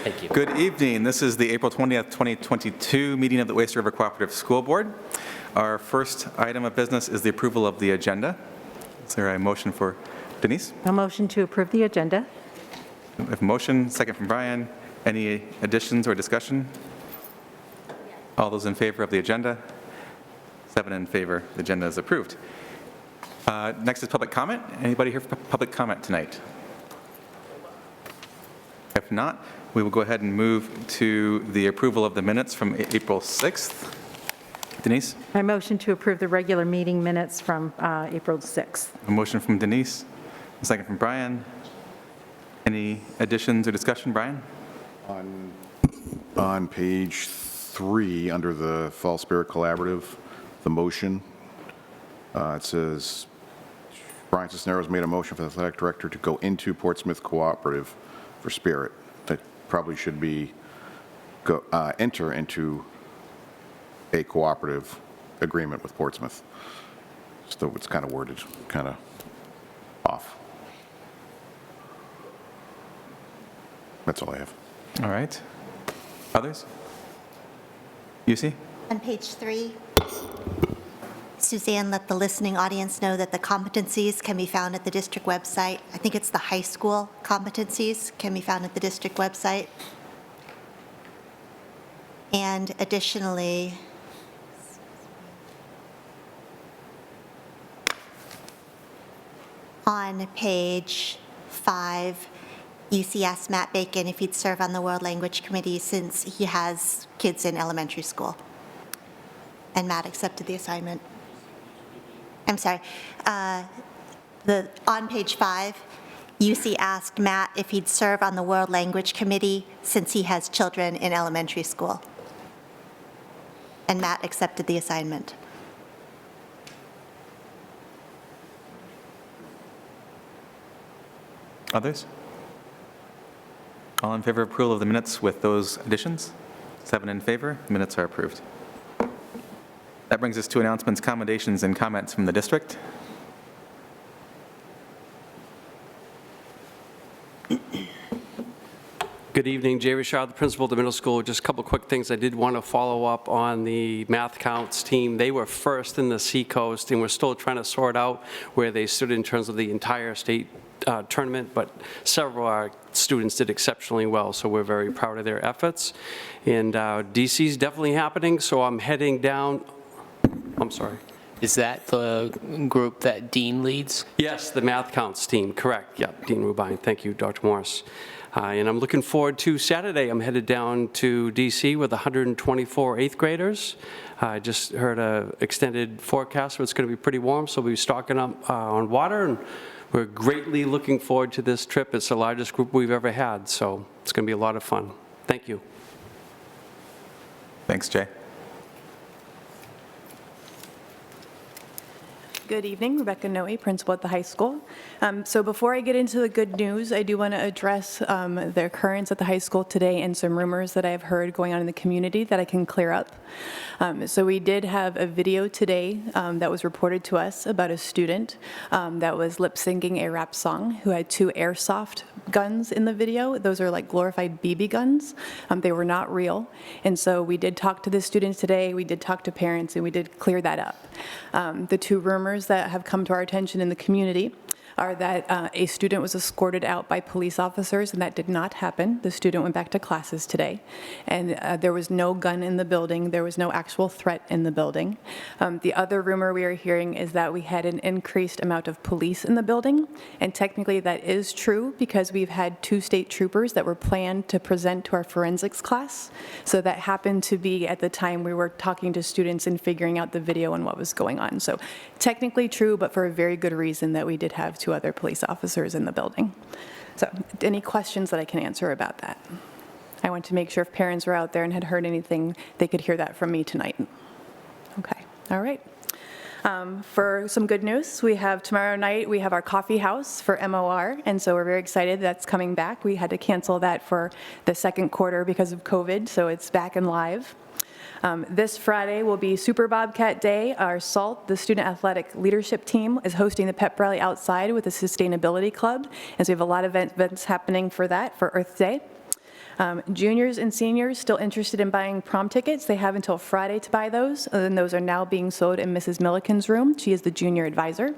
Thank you. Good evening. This is the April 20th, 2022 meeting of the Waste River Cooperative School Board. Our first item of business is the approval of the agenda. Is there a motion for Denise? A motion to approve the agenda. We have a motion, second from Brian. Any additions or discussion? All those in favor of the agenda? 7 in favor. The agenda is approved. Next is public comment. Anybody here for public comment tonight? If not, we will go ahead and move to the approval of the minutes from April 6th. Denise? I motion to approve the regular meeting minutes from April 6th. A motion from Denise, a second from Brian. Any additions or discussion, Brian? On page 3, under the Fall Spirit Collaborative, the motion, it says, Brian Cisneros made a motion for the athletic director to go into Portsmouth Cooperative for Spirit. That probably should be enter into a cooperative agreement with Portsmouth. So it's kind of worded, kind of off. That's all I have. All right. Others? UC? On page 3, Suzanne let the listening audience know that the competencies can be found at the district website. I think it's the high school competencies can be found at the district website. And additionally, on page 5, UC asked Matt Bacon if he'd serve on the World Language Committee since he has kids in elementary school. And Matt accepted the assignment. I'm sorry. On page 5, UC asked Matt if he'd serve on the World Language Committee since he has children in elementary school. And Matt accepted the assignment. Others? All in favor of approval of the minutes with those additions? 7 in favor. Minutes are approved. That brings us to announcements, commendations, and comments from the district. Good evening, Jay Richard, the principal of the middle school. Just a couple quick things. I did want to follow up on the math counts team. They were first in the Seacoast, and we're still trying to sort out where they stood in terms of the entire state tournament, but several of our students did exceptionally well, so we're very proud of their efforts. And DC is definitely happening, so I'm heading down. I'm sorry. Is that the group that Dean leads? Yes, the math counts team, correct. Yeah, Dean Rubine. Thank you, Dr. Morris. And I'm looking forward to Saturday. I'm headed down to DC with 124 8th graders. I just heard an extended forecast, so it's going to be pretty warm, so we'll be stocking up on water, and we're greatly looking forward to this trip. It's the largest group we've ever had, so it's going to be a lot of fun. Thank you. Thanks, Jay. Good evening, Rebecca Noe, principal at the high school. So before I get into the good news, I do want to address the occurrence at the high school today and some rumors that I have heard going on in the community that I can clear up. So we did have a video today that was reported to us about a student that was lip-syncing a rap song who had 2 airsoft guns in the video. Those are like glorified BB guns. They were not real. And so we did talk to the students today, we did talk to parents, and we did clear that up. The 2 rumors that have come to our attention in the community are that a student was escorted out by police officers, and that did not happen. The student went back to classes today, and there was no gun in the building. There was no actual threat in the building. The other rumor we are hearing is that we had an increased amount of police in the building, and technically that is true because we've had 2 state troopers that were planned to present to our forensics class. So that happened to be at the time we were talking to students and figuring out the video and what was going on. So technically true, but for a very good reason that we did have 2 other police officers in the building. So any questions that I can answer about that? I want to make sure if parents were out there and had heard anything, they could hear that from me tonight. Okay, all right. For some good news, we have tomorrow night, we have our coffee house for MOR, and so we're very excited that's coming back. We had to cancel that for the second quarter because of COVID, so it's back and live. This Friday will be Super Bobcat Day. Our SALT, the Student Athletic Leadership Team, is hosting the pep rally outside with the Sustainability Club, and so we have a lot of events happening for that, for Earth Day. Juniors and seniors still interested in buying prom tickets, they have until Friday to buy those, and those are now being sold in Mrs. Milliken's room. She is the junior advisor.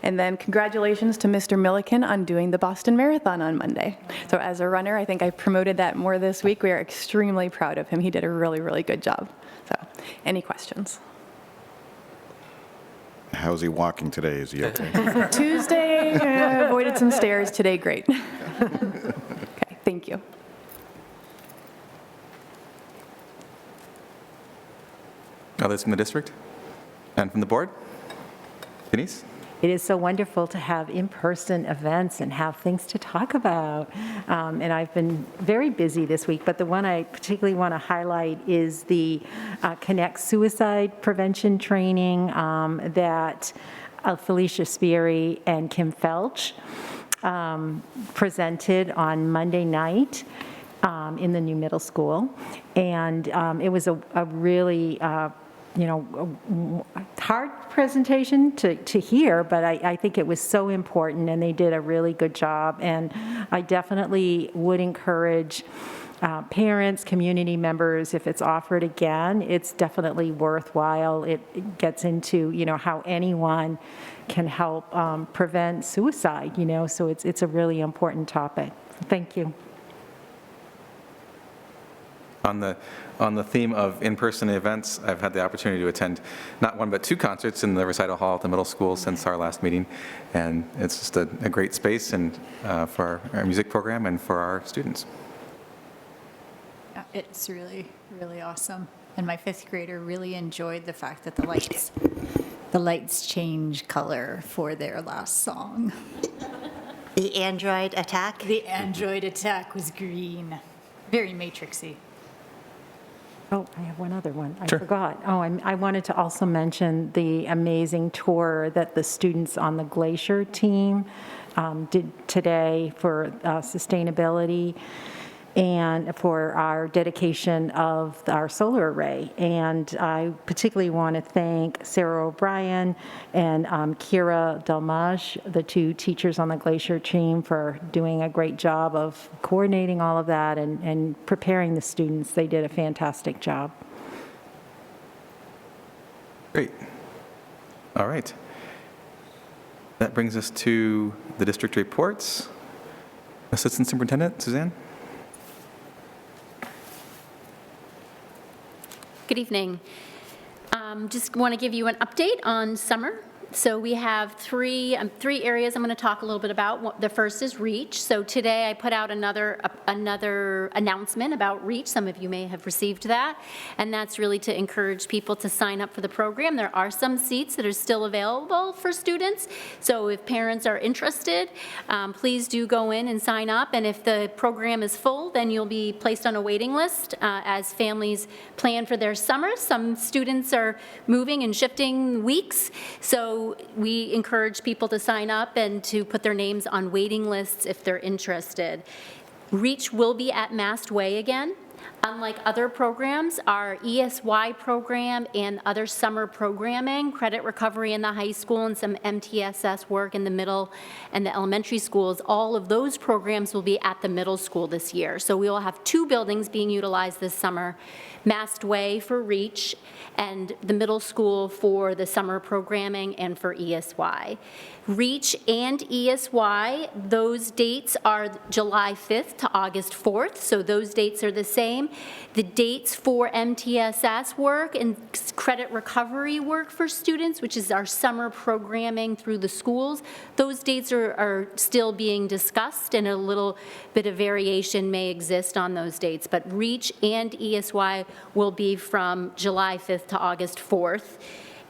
And then congratulations to Mr. Milliken on doing the Boston Marathon on Monday. So as a runner, I think I promoted that more this week. We are extremely proud of him. He did a really, really good job. So any questions? How's he walking today? Is he okay? Tuesday, avoided some stairs. Today, great. Okay, thank you. Others from the district and from the board? Denise? It is so wonderful to have in-person events and have things to talk about. And I've been very busy this week, but the one I particularly want to highlight is the Connect Suicide Prevention Training that Felicia Sperry and Kim Felch presented on Monday night in the new middle school. And it was a really hard presentation to hear, but I think it was so important, and they did a really good job. And I definitely would encourage parents, community members, if it's offered again, it's definitely worthwhile. It gets into, how anyone can help prevent suicide, so it's a really important topic. Thank you. On the theme of in-person events, I've had the opportunity to attend not one but two concerts in the recital hall at the middle school since our last meeting, and it's just a great space and for our music program and for our students. Yeah, it's really, really awesome. And my fifth grader really enjoyed the fact that the lights change color for their last song. The android attack? The android attack was green. Very Matrixy. Oh, I have one other one. I Sure. forgot. Oh, I wanted to also mention the amazing tour that the students on the Glacier team did today for sustainability and for our dedication of our solar array. And I particularly want to thank Sarah O'Brien and Kira Delmage, the two teachers on the Glacier team, for doing a great job of coordinating all of that and preparing the students. They did a fantastic job. Great. All right. That brings us to the district reports. Assistant Superintendent, Suzanne? Good evening. Just want to give you an update on summer. So we have three areas I'm going to talk a little bit about. The first is REACH. So today I put out another announcement about REACH. Some of you may have received that. And that's really to encourage people to sign up for the program. There are some seats that are still available for students. So if parents are interested, please do go in and sign up. And if the program is full, then you'll be placed on a waiting list as families plan for their summer. Some students are moving and shifting weeks. So we encourage people to sign up and to put their names on waiting lists if they're interested. REACH will be at Mast Way again. Unlike other programs, our ESY program and other summer programming, credit recovery in the high school and some MTSS work in the middle and the elementary schools, all of those programs will be at the middle school this year. So we will have two buildings being utilized this summer, Mast Way for REACH and the middle school for the summer programming and for ESY. REACH and ESY, those dates are July 5th to August 4th, so those dates are the same. The dates for MTSS work and credit recovery work for students, which is our summer programming through the schools, those dates are still being discussed, and a little bit of variation may exist on those dates. But REACH and ESY will be from July 5th to August 4th.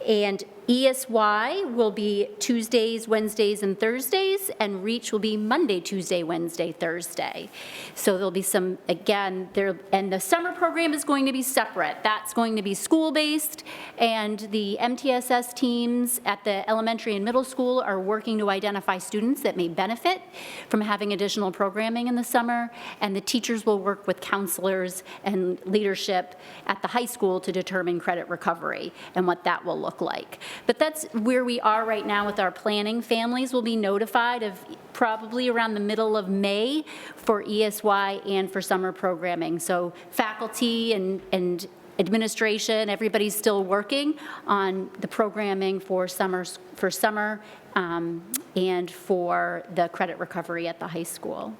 And ESY will be Tuesdays, Wednesdays, and Thursdays, and REACH will be Monday, Tuesday, Wednesday, Thursday. So there'll be some, again, and the summer program is going to be separate. That's going to be school-based, and the MTSS teams at the elementary and middle school are working to identify students that may benefit from having additional programming in the summer, and the teachers will work with counselors and leadership at the high school to determine credit recovery and what that will look like. But that's where we are right now with our planning. Families will be notified of probably around the middle of May for ESY and for summer programming. So faculty and administration, everybody's still working on the programming for summer and for the credit recovery at the high school.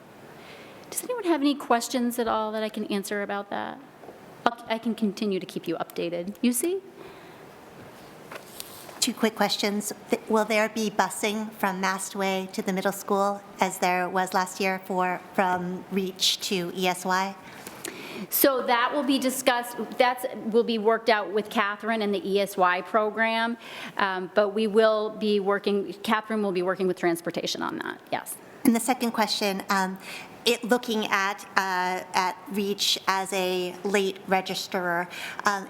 Does anyone have any questions at all that I can answer about that? I can continue to keep you updated. You see? 2 quick questions. Will there be busing from Mastway to the middle school as there was last year from REACH to ESY? So that will be discussed, will be worked out with Catherine and the ESY program, but we will be working, Catherine will be working with transportation on that, yes. And the second question, looking at REACH as a late registerer,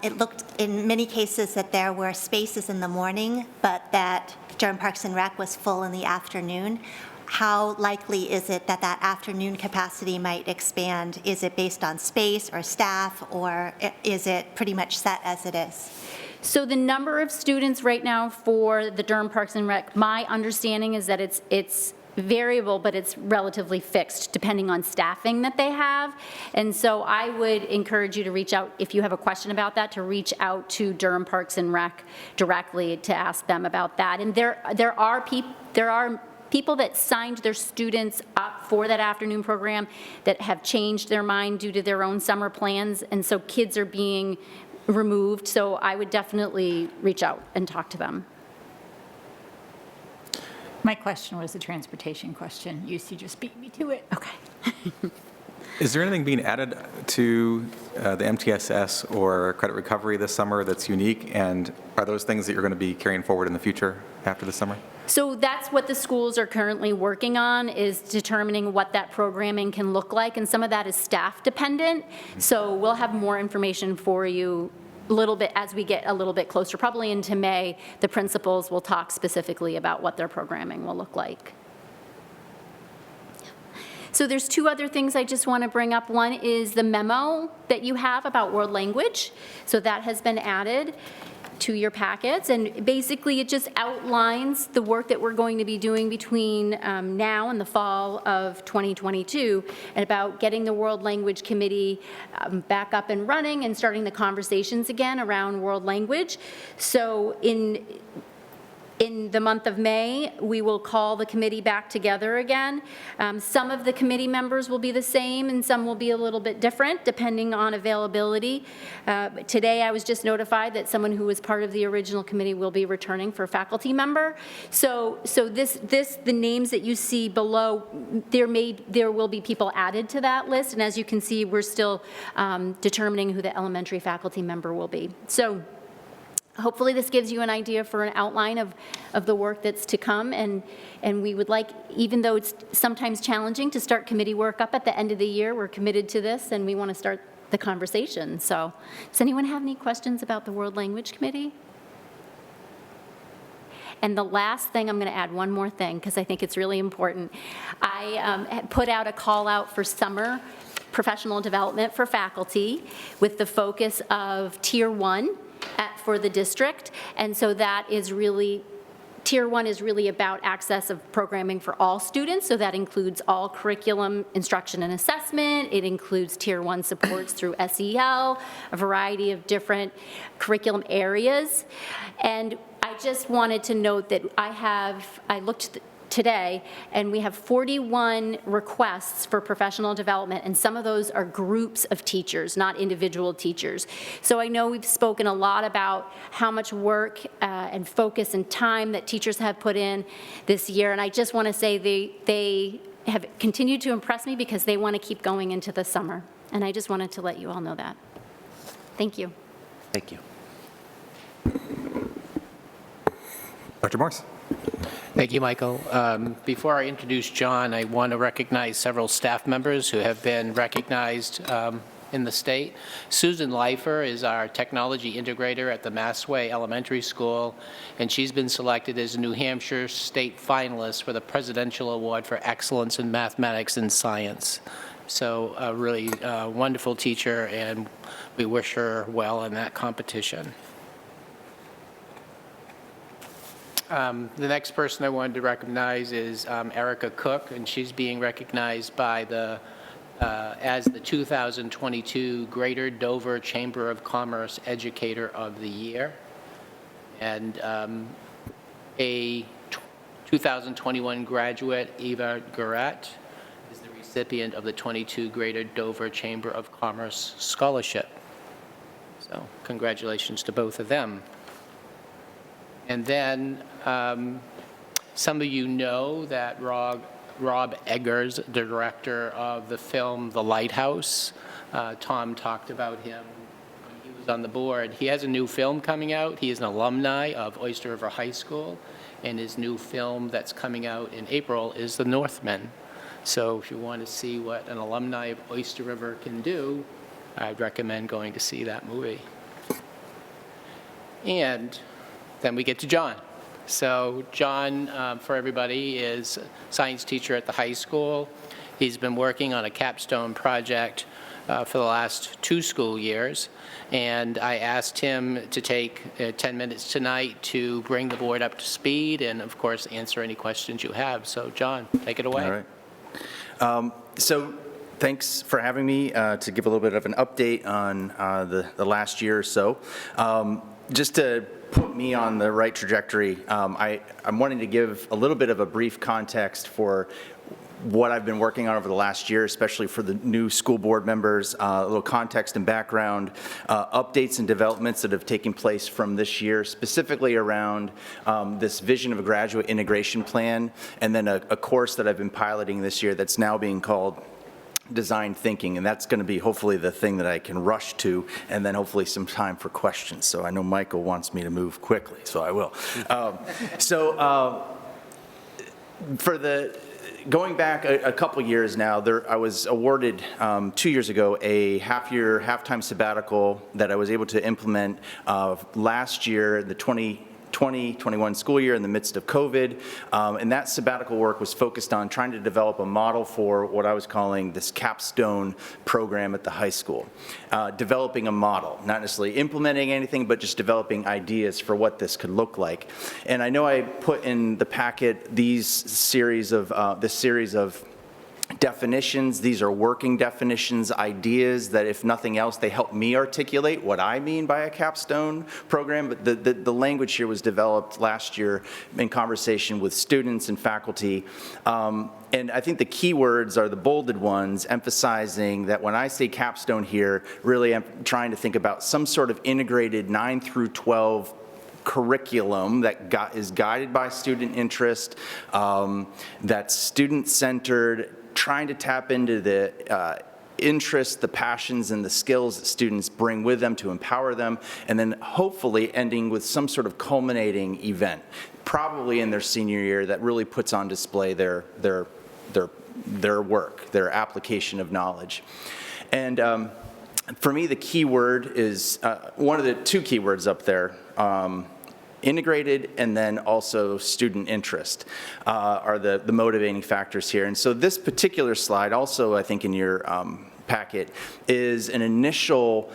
it looked in many cases that there were spaces in the morning, but that Durham Parks and Rec was full in the afternoon. How likely is it that that afternoon capacity might expand? Is it based on space or staff, or is it pretty much set as it is? So the number of students right now for the Durham Parks and Rec, my understanding is that it's variable, but it's relatively fixed depending on staffing that they have. And so I would encourage you to reach out, if you have a question about that, to reach out to Durham Parks and Rec directly to ask them about that. And there are people that signed their students up for that afternoon program that have changed their mind due to their own summer plans, and so kids are being removed. So I would definitely reach out and talk to them. My question was a transportation question. You just beat me to it. Okay. Is there anything being added to the MTSS or credit recovery this summer that's unique? And are those things that you're going to be carrying forward in the future after the summer? So that's what the schools are currently working on, is determining what that programming can look like, and some of that is staff dependent. So we'll have more information for you a little bit as we get a little bit closer. Probably into May, the principals will talk specifically about what their programming will look like. So there's 2 other things I just want to bring up. One is the memo that you have about world language. So that has been added to your packets, and basically it just outlines the work that we're going to be doing between now and the fall of 2022, and about getting the World Language Committee back up and running and starting the conversations again around world language. So in the month of May, we will call the committee back together again. Some of the committee members will be the same, and some will be a little bit different, depending on availability. Today, I was just notified that someone who was part of the original committee will be returning for faculty member. So the names that you see below, there will be people added to that list, and as you can see, we're still determining who the elementary faculty member will be. So hopefully this gives you an idea for an outline of the work that's to come, and we would like, even though it's sometimes challenging to start committee work up at the end of the year, we're committed to this and we want to start the conversation. So does anyone have any questions about the World Language Committee? And the last thing, I'm going to add one more thing because I think it's really important. I put out a call out for summer professional development for faculty with the focus of Tier 1 for the district, and so that is really, Tier 1 is really about access of programming for all students, so that includes all curriculum, instruction and assessment. It includes Tier 1 supports through SEL, a variety of different curriculum areas. And I just wanted to note that I looked today, and we have 41 requests for professional development, and some of those are groups of teachers, not individual teachers. So I know we've spoken a lot about how much work and focus and time that teachers have put in this year, and I just want to say they have continued to impress me because they want to keep going into the summer, and I just wanted to let you all know that. Thank you. Thank you. Dr. Morse. Thank you, Michael. Before I introduce John, I want to recognize several staff members who have been recognized in the state. Susan Leifer is our technology integrator at the Massway Elementary School, and she's been selected as a New Hampshire state finalist for the Presidential Award for Excellence in Mathematics and Science. So a really wonderful teacher, and we wish her well in that competition. The next person I wanted to recognize is Erica Cook, and she's being recognized by as the 2022 Greater Dover Chamber of Commerce Educator of the Year. And a 2021 graduate, Eva Garat, is the recipient of the 22 Greater Dover Chamber of Commerce Scholarship. So congratulations to both of them. And then some of you know that Rob Eggers, the director of the film The Lighthouse, Tom talked about him when he was on the board. He has a new film coming out. He is an alumni of Oyster River High School, and his new film that's coming out in April is The Northmen. So if you want to see what an alumni of Oyster River can do, I'd recommend going to see that movie. And then we get to John. So John, for everybody, is a science teacher at the high school. He's been working on a capstone project for the last 2 school years, and I asked him to take 10 minutes tonight to bring the board up to speed and, of course, answer any questions you have. So, John, take it away. All right. So thanks for having me to give a little bit of an update on the last year or so. Just to put me on the right trajectory, I'm wanting to give a little bit of a brief context for what I've been working on over the last year, especially for the new school board members, a little context and background, updates and developments that have taken place from this year, specifically around this vision of a graduate integration plan, and then a course that I've been piloting this year that's now being called design thinking, and that's going to be hopefully the thing that I can rush to, and then hopefully some time for questions. So I know Michael wants me to move quickly, so I will. For the going back a couple years now, I was awarded 2 years ago a half-time sabbatical that I was able to implement last year, the 2020-21 school year in the midst of COVID. And that sabbatical work was focused on trying to develop a model for what I was calling this capstone program at the high school. Developing a model, not necessarily implementing anything, but just developing ideas for what this could look like. And I know I put in the packet this series of definitions. These are working definitions, ideas that, if nothing else, they help me articulate what I mean by a capstone program. But the language here was developed last year in conversation with students and faculty. And I think the key words are the bolded ones, emphasizing that when I say capstone here, really I'm trying to think about some sort of integrated 9 through 12 curriculum that is guided by student interest, that's student-centered, trying to tap into the interests, the passions, and the skills that students bring with them to empower them, and then hopefully ending with some sort of culminating event, probably in their senior year, that really puts on display their work, their application of knowledge. And for me, the key word is one of the 2 key words up there. Integrated and then also student interest are the motivating factors here. And so this particular slide, also I think in your packet, is an initial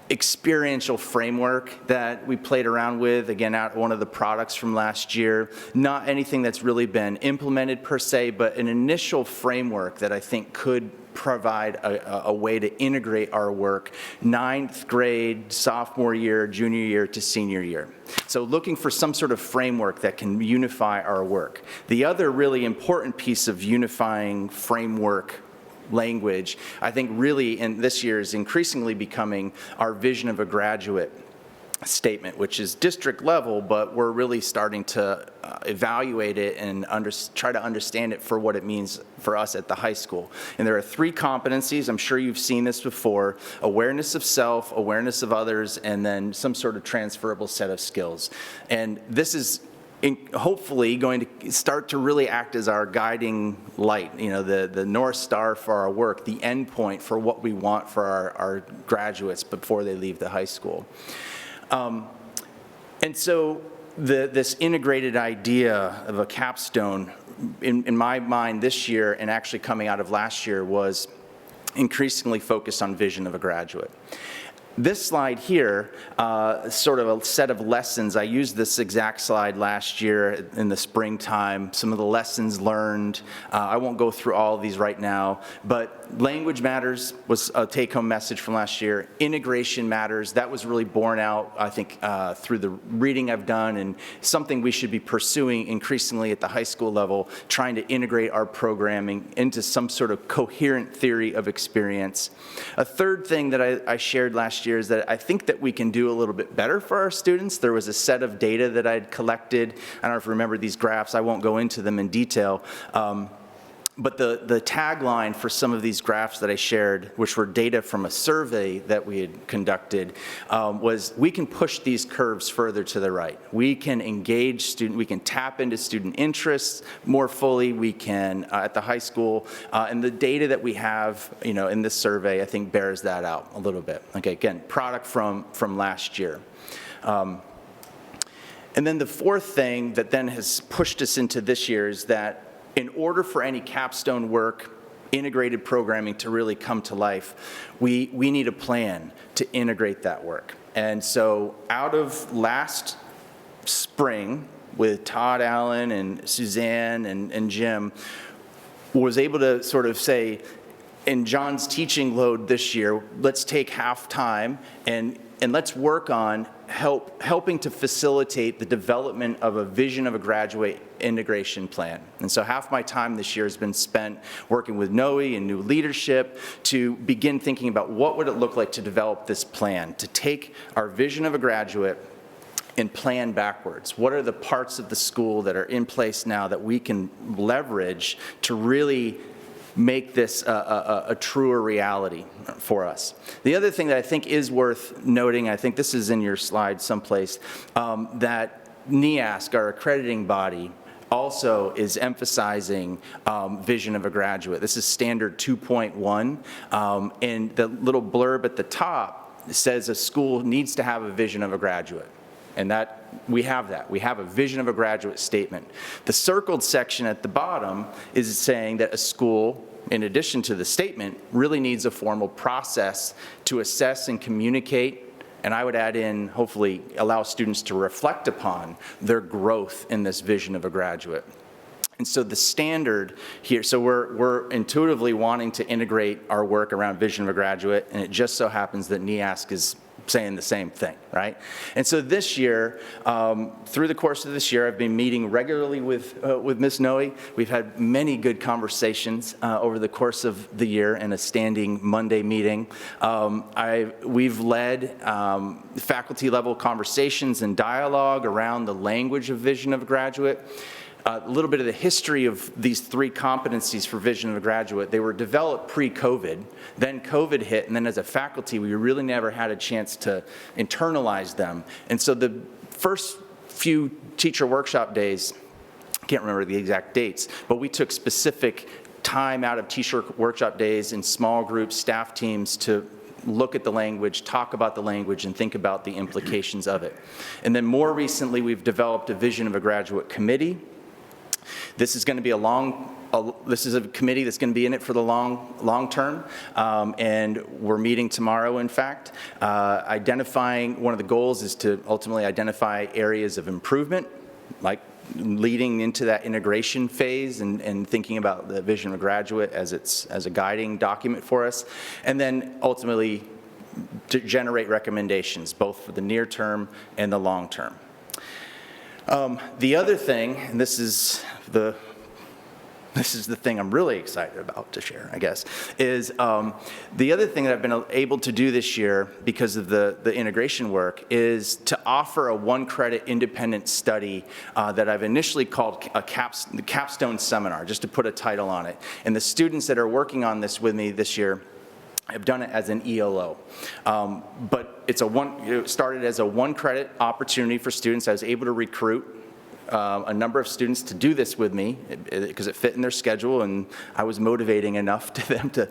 experiential framework that we played around with, again, out one of the products from last year. Not anything that's really been implemented per se, but an initial framework that I think could provide a way to integrate our work 9th grade, sophomore year, junior year to senior year. So looking for some sort of framework that can unify our work. The other really important piece of unifying framework language, I think really in this year is increasingly becoming our vision of a graduate statement, which is district level, but we're really starting to evaluate it and try to understand it for what it means for us at the high school. And there are 3 competencies. I'm sure you've seen this before: awareness of self, awareness of others, and then some sort of transferable set of skills. And this is hopefully going to start to really act as our guiding light, the North Star for our work, the end point for what we want for our graduates before they leave the high school. And so this integrated idea of a capstone, in my mind this year, and actually coming out of last year, was increasingly focused on vision of a graduate. This slide here, sort of a set of lessons. I used this exact slide last year in the springtime, some of the lessons learned. I won't go through all of these right now, but language matters was a take-home message from last year. Integration matters. That was really borne out, I think, through the reading I've done, and something we should be pursuing increasingly at the high school level, trying to integrate our programming into some sort of coherent theory of experience. A third thing that I shared last year is that I think that we can do a little bit better for our students. There was a set of data that I'd collected. I don't know if you remember these graphs. I won't go into them in detail. But the tagline for some of these graphs that I shared, which were data from a survey that we had conducted, was we can push these curves further to the right. We can engage we can tap into student interests more fully. We can, at the high school, and the data that we have, in this survey, I think bears that out a little bit. Okay, again, product from last year. And then the fourth thing that then has pushed us into this year is that in order for any capstone work, integrated programming to really come to life, we need a plan to integrate that work. And so out of last spring, with Todd Allen and Suzanne and Jim, was able to sort of say, in John's teaching load this year, let's take half time and let's work on helping to facilitate the development of a vision of a graduate integration plan. And so half my time this year has been spent working with Noe and new leadership to begin thinking about what would it look like to develop this plan, to take our vision of a graduate and plan backwards. What are the parts of the school that are in place now that we can leverage to really make this a truer reality for us? The other thing that I think is worth noting, I think this is in your slide someplace, that NEASC, our accrediting body, also is emphasizing vision of a graduate. This is standard 2.1, and the little blurb at the top says a school needs to have a vision of a graduate. And we have that. We have a vision of a graduate statement. The circled section at the bottom is saying that a school, in addition to the statement, really needs a formal process to assess and communicate, and I would add in, hopefully, allow students to reflect upon their growth in this vision of a graduate. And so the standard here, so we're intuitively wanting to integrate our work around vision of a graduate, and it just so happens that NEASC is saying the same thing, right? And so this year, through the course of this year, I've been meeting regularly with Ms. Noe. We've had many good conversations over the course of the year in a standing Monday meeting. We've led faculty level conversations and dialogue around the language of vision of a graduate. A little bit of the history of these three competencies for vision of a graduate. They were developed pre-COVID, then COVID hit, and then as a faculty, we really never had a chance to internalize them. And so the first few teacher workshop days, I can't remember the exact dates, but we took specific time out of teacher workshop days in small groups, staff teams to look at the language, talk about the language, and think about the implications of it. And then more recently, we've developed a vision of a graduate committee. This is going to be this is a committee that's going to be in it for the long term, and we're meeting tomorrow, in fact. Identifying, one of the goals is to ultimately identify areas of improvement, like leading into that integration phase and thinking about the vision of a graduate as a guiding document for us, and then ultimately to generate recommendations, both for the near term and the long term. The other thing, and this is the thing I'm really excited about to share, I guess, is the other thing that I've been able to do this year because of the integration work is to offer a one-credit independent study that I've initially called the Capstone Seminar, just to put a title on it. And the students that are working on this with me this year have done it as an ELO. But it started as a one-credit opportunity for students. I was able to recruit a number of students to do this with me because it fit in their schedule, and I was motivating enough to them to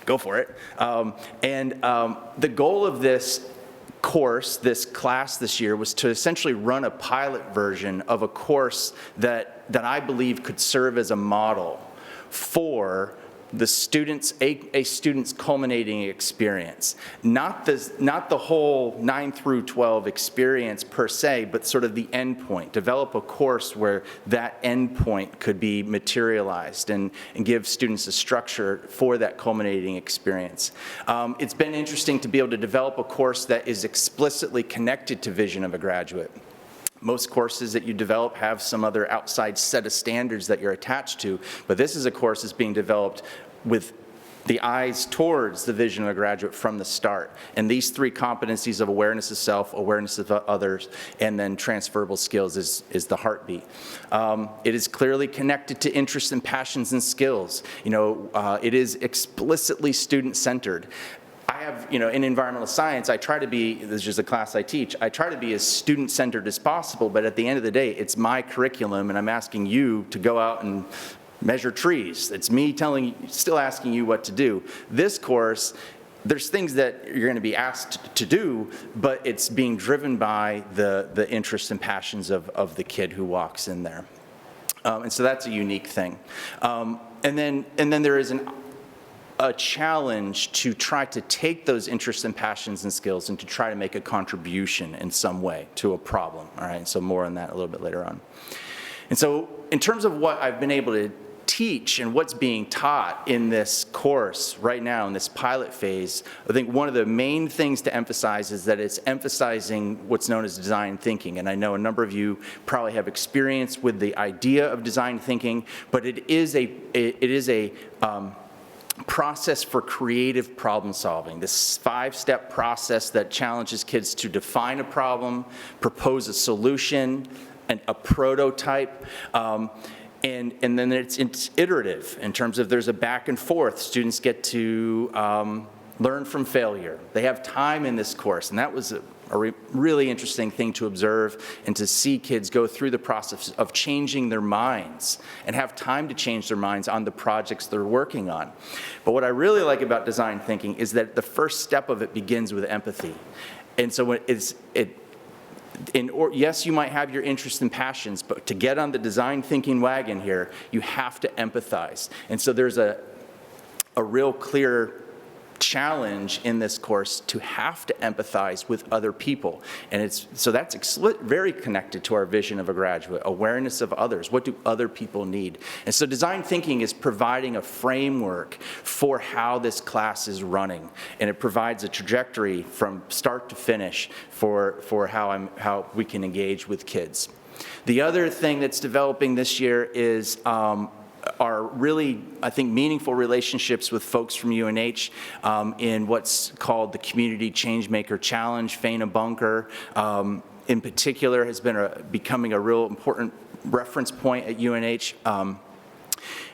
go for it. The goal of this course, this class this year, was to essentially run a pilot version of a course that I believe could serve as a model for the students, a student's culminating experience. Not the whole 9 through 12 experience per se, but sort of the end point. Develop a course where that end point could be materialized and give students a structure for that culminating experience. It's been interesting to be able to develop a course that is explicitly connected to vision of a graduate. Most courses that you develop have some other outside set of standards that you're attached to, but this is a course that's being developed with the eyes towards the vision of a graduate from the start. And these 3 competencies of awareness of self, awareness of others, and then transferable skills is the heartbeat. It is clearly connected to interests and passions and skills. It is explicitly student-centered. I have, in environmental science, I try to be, this is just a class I teach, I try to be as student-centered as possible, but at the end of the day, it's my curriculum, and I'm asking you to go out and measure trees. It's me still asking you what to do. This course, there's things that you're going to be asked to do, but it's being driven by the interests and passions of the kid who walks in there. And so that's a unique thing. And then there is a challenge to try to take those interests and passions and skills and to try to make a contribution in some way to a problem, all right? So more on that a little bit later on. And so in terms of what I've been able to teach and what's being taught in this course right now in this pilot phase, I think one of the main things to emphasize is that it's emphasizing what's known as design thinking. And I know a number of you probably have experience with the idea of design thinking, but it is a process for creative problem solving. This 5-step process that challenges kids to define a problem, propose a solution, and a prototype, and then it's iterative in terms of there's a back and forth. Students get to learn from failure. They have time in this course, and that was a really interesting thing to observe and to see kids go through the process of changing their minds and have time to change their minds on the projects they're working on. But what I really like about design thinking is that the first step of it begins with empathy. And so yes, you might have your interests and passions, but to get on the design thinking wagon here, you have to empathize. And so there's a real clear challenge in this course to have to empathize with other people. And that's very connected to our vision of a graduate, awareness of others. What do other people need? And so design thinking is providing a framework for how this class is running. And it provides a trajectory from start to finish for how we can engage with kids. The other thing that's developing this year is are really, I think, meaningful relationships with folks from UNH in what's called the Community Changemaker Challenge. Faina Bunker, in particular, has been becoming a real important reference point at UNH.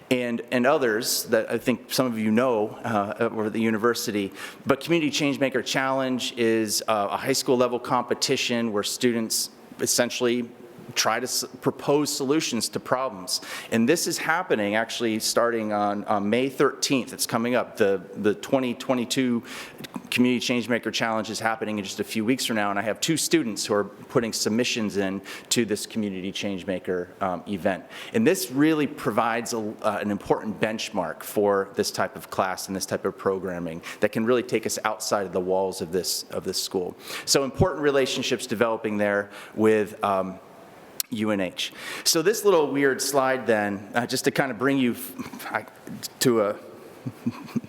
And others that I think some of you know over the university. But Community Changemaker Challenge is a high school level competition where students essentially try to propose solutions to problems. And this is happening actually starting on May 13th. It's coming up. The 2022 Community Changemaker Challenge is happening in just a few weeks from now, and I have 2 students who are putting submissions in to this Community Changemaker event. And this really provides an important benchmark for this type of class and this type of programming that can really take us outside of the walls of this school. So important relationships developing there with UNH. So this little weird slide then, just to kind of bring you to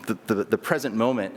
the present moment,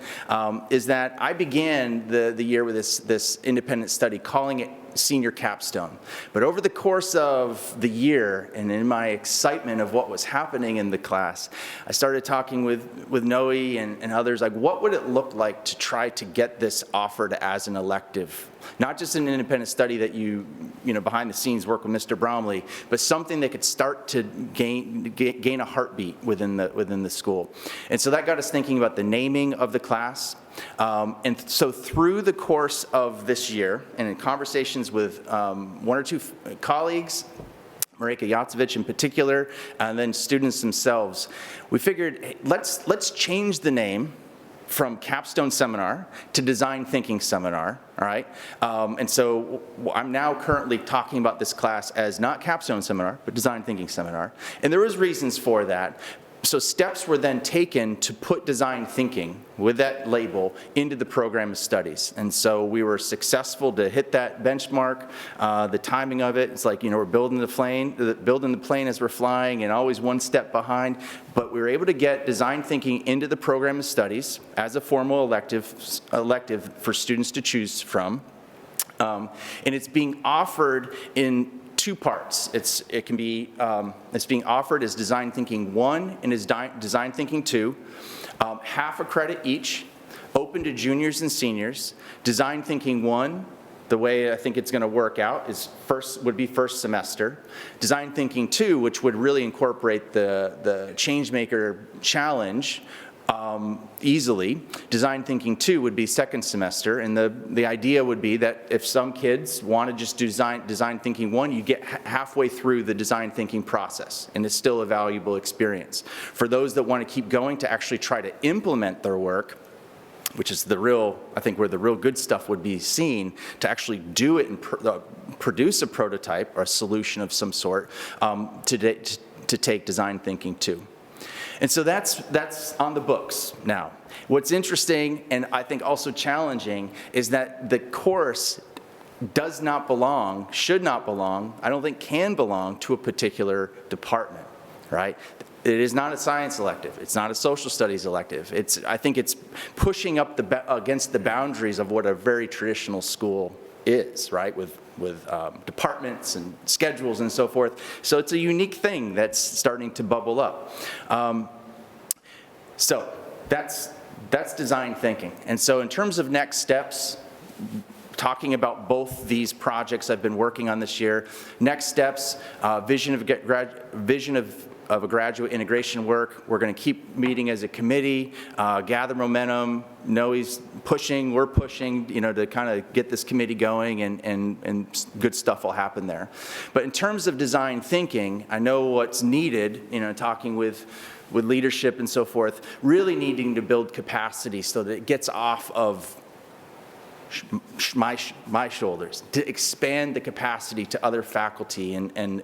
is that I began the year with this independent study, calling it Senior Capstone. But over the course of the year, and in my excitement of what was happening in the class, I started talking with Noe and others, like what would it look like to try to get this offered as an elective? Not just an independent study that you behind the scenes work with Mr. Bromley, but something that could start to gain a heartbeat within the school. And so that got us thinking about the naming of the class. And so through the course of this year, and in conversations with 1 or 2 colleagues, Marika Yatsevich in particular, and then students themselves, we figured, hey, let's change the name from Capstone Seminar to Design Thinking Seminar, all right? And so I'm now currently talking about this class as not Capstone Seminar, but Design Thinking Seminar. And there was reasons for that. So steps were then taken to put design thinking with that label into the program of studies. And so we were successful to hit that benchmark. The timing of it, it's like, we're building the plane as we're flying and always one step behind. But we were able to get design thinking into the program of studies as a formal elective for students to choose from. And it's being offered in 2 parts. It's being offered as Design Thinking 1 and as Design Thinking 2, half a credit each, open to juniors and seniors. Design Thinking 1, the way I think it's going to work out is would be first semester. Design Thinking 2, which would really incorporate the Changemaker challenge easily. Design Thinking 2 would be second semester, and the idea would be that if some kids want to just do Design Thinking 1, you get halfway through the design thinking process, and it's still a valuable experience. For those that want to keep going to actually try to implement their work, which is I think where the real good stuff would be seen, to actually do it and produce a prototype or a solution of some sort, to take Design Thinking 2. And so that's on the books now. What's interesting, and I think also challenging, is that the course does not belong, should not belong, I don't think can belong to a particular department, right? It is not a science elective. It's not a social studies elective. I think it's pushing up against the boundaries of what a very traditional school is, right, with departments and schedules and so forth. So it's a unique thing that's starting to bubble up. So that's design thinking. And so in terms of next steps, talking about both these projects I've been working on this year, next steps, vision of a graduate integration work. We're going to keep meeting as a committee, gather momentum. Noe's pushing, we're pushing, to kind of get this committee going, and good stuff will happen there. But in terms of design thinking, I know what's needed, talking with leadership and so forth, really needing to build capacity so that it gets off of my shoulders, to expand the capacity to other faculty and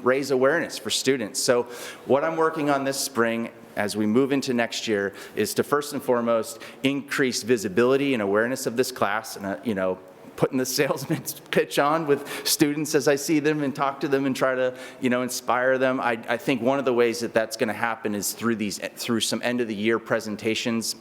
raise awareness for students. So what I'm working on this spring as we move into next year is to first and foremost increase visibility and awareness of this class, and putting the salesman's pitch on with students as I see them and talk to them and try to inspire them. I think one of the ways that that's going to happen is through some end of the year presentations.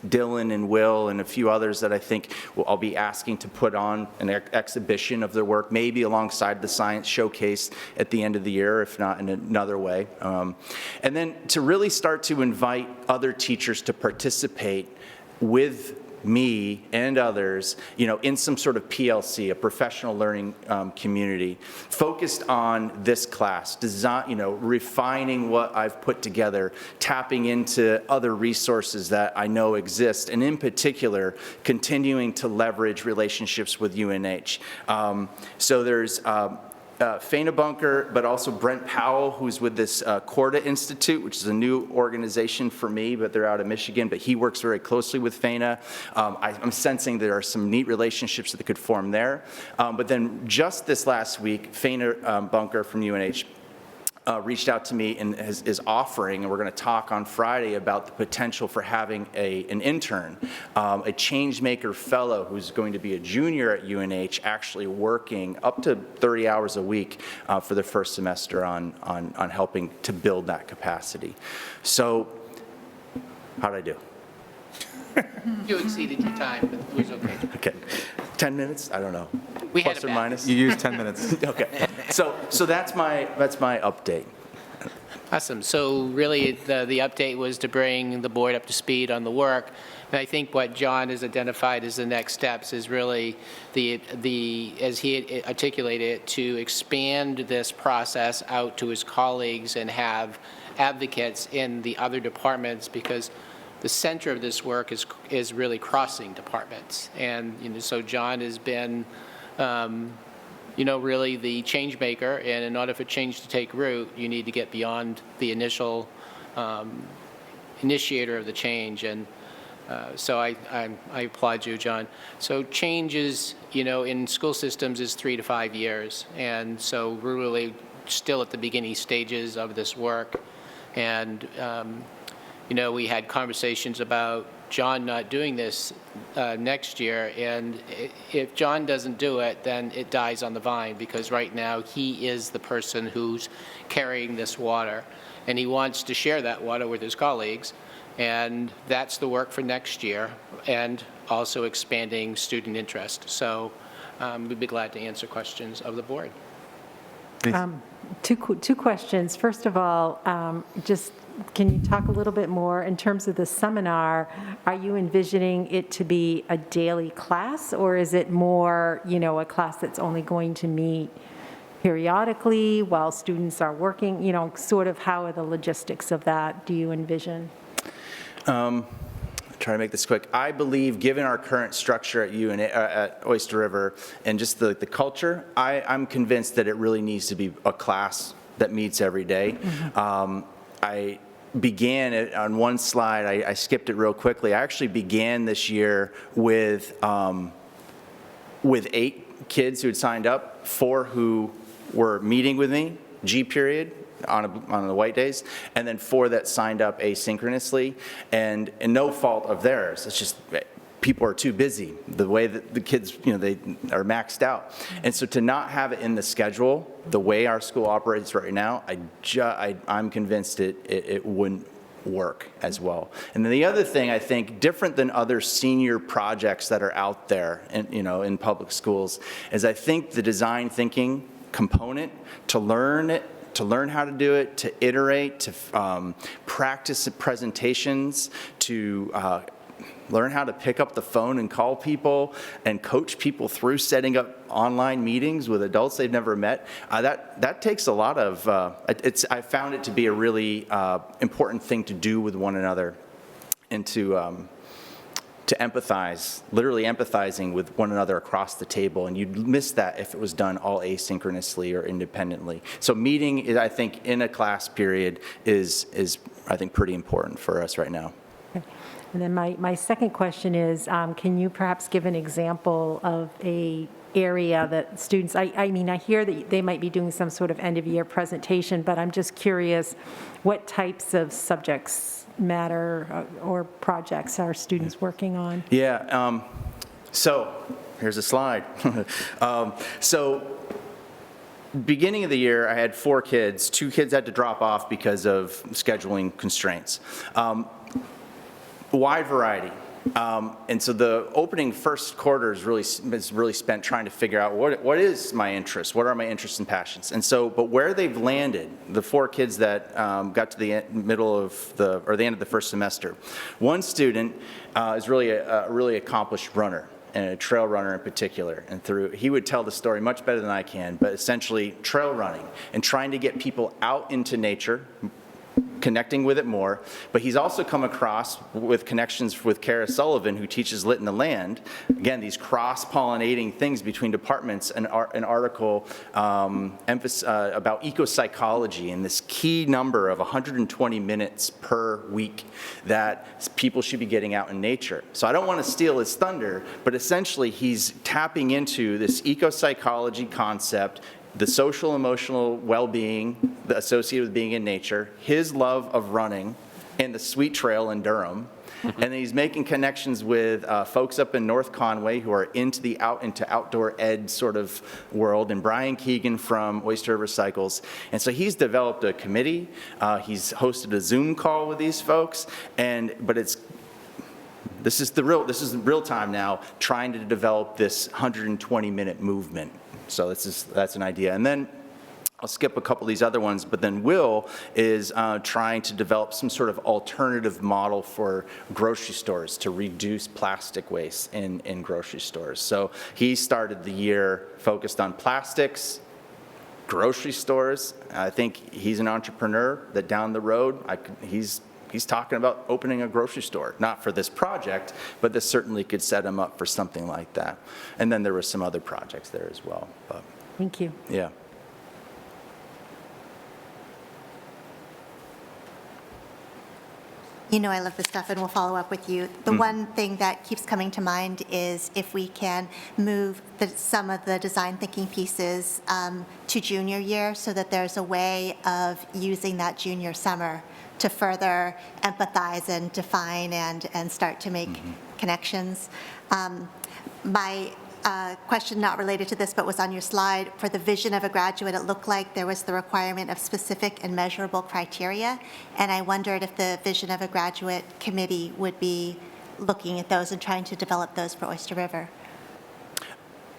Dylan and Will and a few others that I think I'll be asking to put on an exhibition of their work, maybe alongside the science showcase at the end of the year, if not in another way. And then to really start to invite other teachers to participate with me and others, in some sort of PLC, a professional learning community, focused on this class, refining what I've put together, tapping into other resources that I know exist, and in particular, continuing to leverage relationships with UNH. So there's Faina Bunker, but also Brent Powell, who's with this Corda Institute, which is a new organization for me, but they're out of Michigan, but he works very closely with Faina. I'm sensing there are some neat relationships that could form there. But then just this last week, Faina Bunker from UNH reached out to me and is offering, and we're going to talk on Friday about the potential for having an intern, a Changemaker fellow who's going to be a junior at UNH, actually working up to 30 hours a week for the first semester on helping to build that capacity. So, how did I do? You exceeded your time, but it was okay. Okay. 10 minutes? I don't know. We had Plus a or balance. minus? You used 10 minutes. Okay. So that's my update. Awesome. So really, the update was to bring the board up to speed on the work. And I think what John has identified as the next steps is really as he articulated it, to expand this process out to his colleagues and have advocates in the other departments, because the center of this work is really crossing departments. And so John has been really the change maker, and in order for change to take root, you need to get beyond the initial initiator of the change. And so I applaud you, John. So change is, in school systems is 3 to 5 years, and so we're really still at the beginning stages of this work. And, we had conversations about John not doing this next year, and if John doesn't do it, then it dies on the vine, because right now he is the person who's carrying this water, and he wants to share that water with his colleagues, and that's the work for next year, and also expanding student interest. So we'd be glad to answer questions of the board. Two questions. First of all, just can you talk a little bit more in terms of the seminar? Are you envisioning it to be a daily class, or is it more, a class that's only going to meet periodically while students are working? Sort of how are the logistics of that, do you envision? Try to make this quick. I believe, given our current structure at Oyster River and just the culture, I'm convinced that it really needs to be a class that meets every day. I began it on one slide. I skipped it real quickly. I actually began this year with 8 kids who had signed up, 4 who were meeting with me, G period, on the white days, and then 4 that signed up asynchronously, and no fault of theirs. It's just people are too busy. The way that the kids, they are maxed out. And so to not have it in the schedule, the way our school operates right now, I'm convinced it wouldn't work as well. And then the other thing, I think, different than other senior projects that are out there in public schools, is I think the design thinking component, to learn how to do it, to iterate, to practice presentations, to learn how to pick up the phone and call people and coach people through setting up online meetings with adults they've never met. That takes a lot of, I found it to be a really important thing to do with one another, and to empathize, literally empathizing with one another across the table, and you'd miss that if it was done all asynchronously or independently. So meeting, I think, in a class period is I think, pretty important for us right now. Okay. And then my second question is, can you perhaps give an example of a area that students, I mean, I hear that they might be doing some sort of end-of-year presentation, but I'm just curious, what types of subjects matter or projects are students working on? Yeah, so here's a slide. So beginning of the year, I had 4 kids. 2 kids had to drop off because of scheduling constraints. Wide variety. And so the opening first quarter is really spent trying to figure out what is my interest, what are my interests and passions. And so, but where they've landed, the 4 kids that got to the middle of the end of the first semester, one student is really a really accomplished runner, and a trail runner in particular. And he would tell the story much better than I can, but essentially trail running and trying to get people out into nature, connecting with it more. But he's also come across with connections with Kara Sullivan, who teaches Lit in the Land. Again, these cross-pollinating things between departments, an article about eco-psychology and this key number of 120 minutes per week that people should be getting out in nature. So I don't want to steal his thunder, but essentially he's tapping into this eco-psychology concept, the social emotional well-being associated with being in nature, his love of running, and the Sweet Trail in Durham. And then he's making connections with folks up in North Conway who are into outdoor ed sort of world, and Brian Keegan from Oyster River Cycles. And so he's developed a committee. He's hosted a Zoom call with these folks, but this is real time now, trying to develop this 120-minute movement. So that's an idea. And then I'll skip a couple of these other ones, but then Will is trying to develop some sort of alternative model for grocery stores to reduce plastic waste in grocery stores. So he started the year focused on plastics, grocery stores. I think he's an entrepreneur that down the road, he's talking about opening a grocery store, not for this project, but this certainly could set him up for something like that. And then there were some other projects there as well. But, thank you. yeah. I love this stuff, and we'll follow up with you. The one thing that keeps coming to mind is if we can move some of the design thinking pieces to junior year, so that there's a way of using that junior summer to further empathize and define and start to make connections. My question not related to this, but was on your slide. For the vision of a graduate, it looked like there was the requirement of specific and measurable criteria, and I wondered if the vision of a graduate committee would be looking at those and trying to develop those for Oyster River.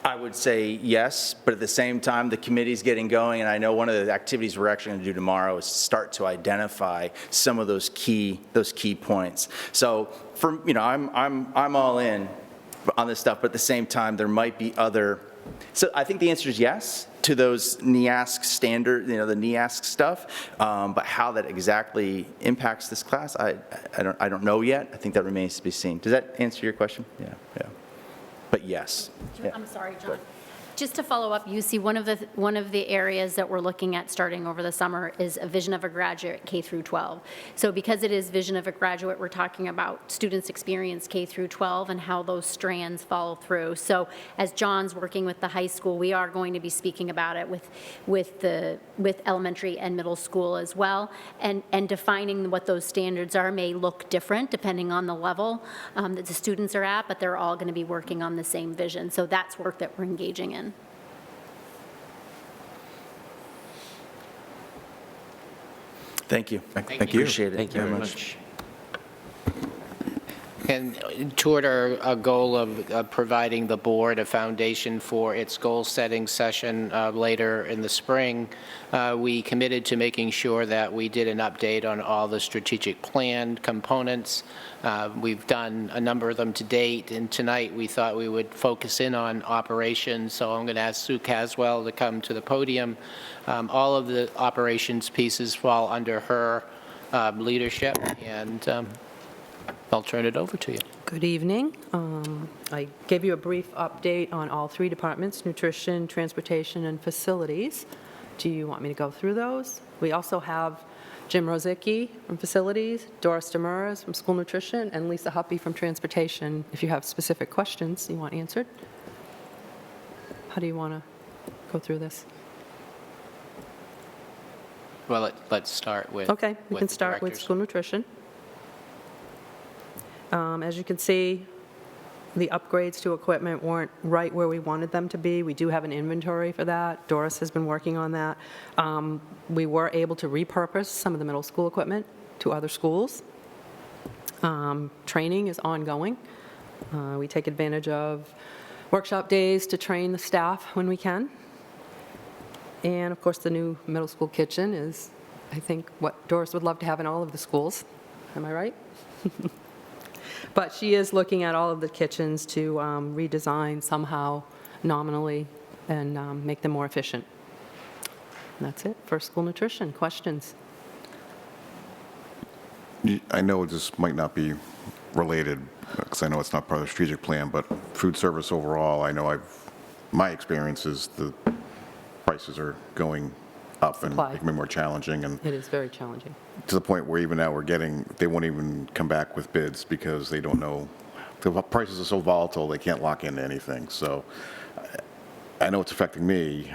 I would say yes, but at the same time, the committee's getting going, and I know one of the activities we're actually going to do tomorrow is start to identify some of those key points. So, I'm all in on this stuff, but at the same time, there might be other. So I think the answer is yes to those NEASC standard, the NEASC stuff, but how that exactly impacts this class, I don't know yet. I think that remains to be seen. Does that answer your question? Yeah. But yes. Yeah. I'm sorry, John. Just to follow up, you see one of the areas that we're looking at starting over the summer is a vision of a graduate K through 12. So because it is vision of a graduate, we're talking about students' experience K through 12 and how those strands follow through. So as John's working with the high school, we are going to be speaking about it with elementary and middle school as well, and defining what those standards are may look different depending on the level that the students are at, but they're all going to be working on the same vision. So that's work that we're engaging in. Thank you. Thank you. Appreciate it. Thank you very much. And toward our goal of providing the board a foundation for its goal-setting session later in the spring, we committed to making sure that we did an update on all the strategic plan components. We've done a number of them to date, and tonight we thought we would focus in on operations, so I'm going to ask Sue Caswell to come to the podium. All of the operations pieces fall under her leadership, and I'll turn it over to you. Good evening. I gave you a brief update on all three departments, nutrition, transportation, and facilities. Do you want me to go through those? We also have Jim Rozicki from facilities, Doris Demers from school nutrition, and Lisa Huppy from transportation. If you have specific questions you want answered. How do you want to go through this? Well, let's start with. Okay, we can the start with directors. school nutrition. As you can see, the upgrades to equipment weren't right where we wanted them to be. We do have an inventory for that. Doris has been working on that. We were able to repurpose some of the middle school equipment to other schools. Training is ongoing. We take advantage of workshop days to train the staff when we can. And of course, the new middle school kitchen is, I think, what Doris would love to have in all of the schools. Am I right? But she is looking at all of the kitchens to redesign somehow nominally and make them more efficient. And that's it for school nutrition. Questions? I know this might not be related, because I know it's not part of the strategic plan, but food service overall, I know my experience is the prices are going up and Supply. becoming more challenging, and It is very challenging. to the point where even now they won't even come back with bids because they don't know, the prices are so volatile, they can't lock into anything. So I know it's affecting me,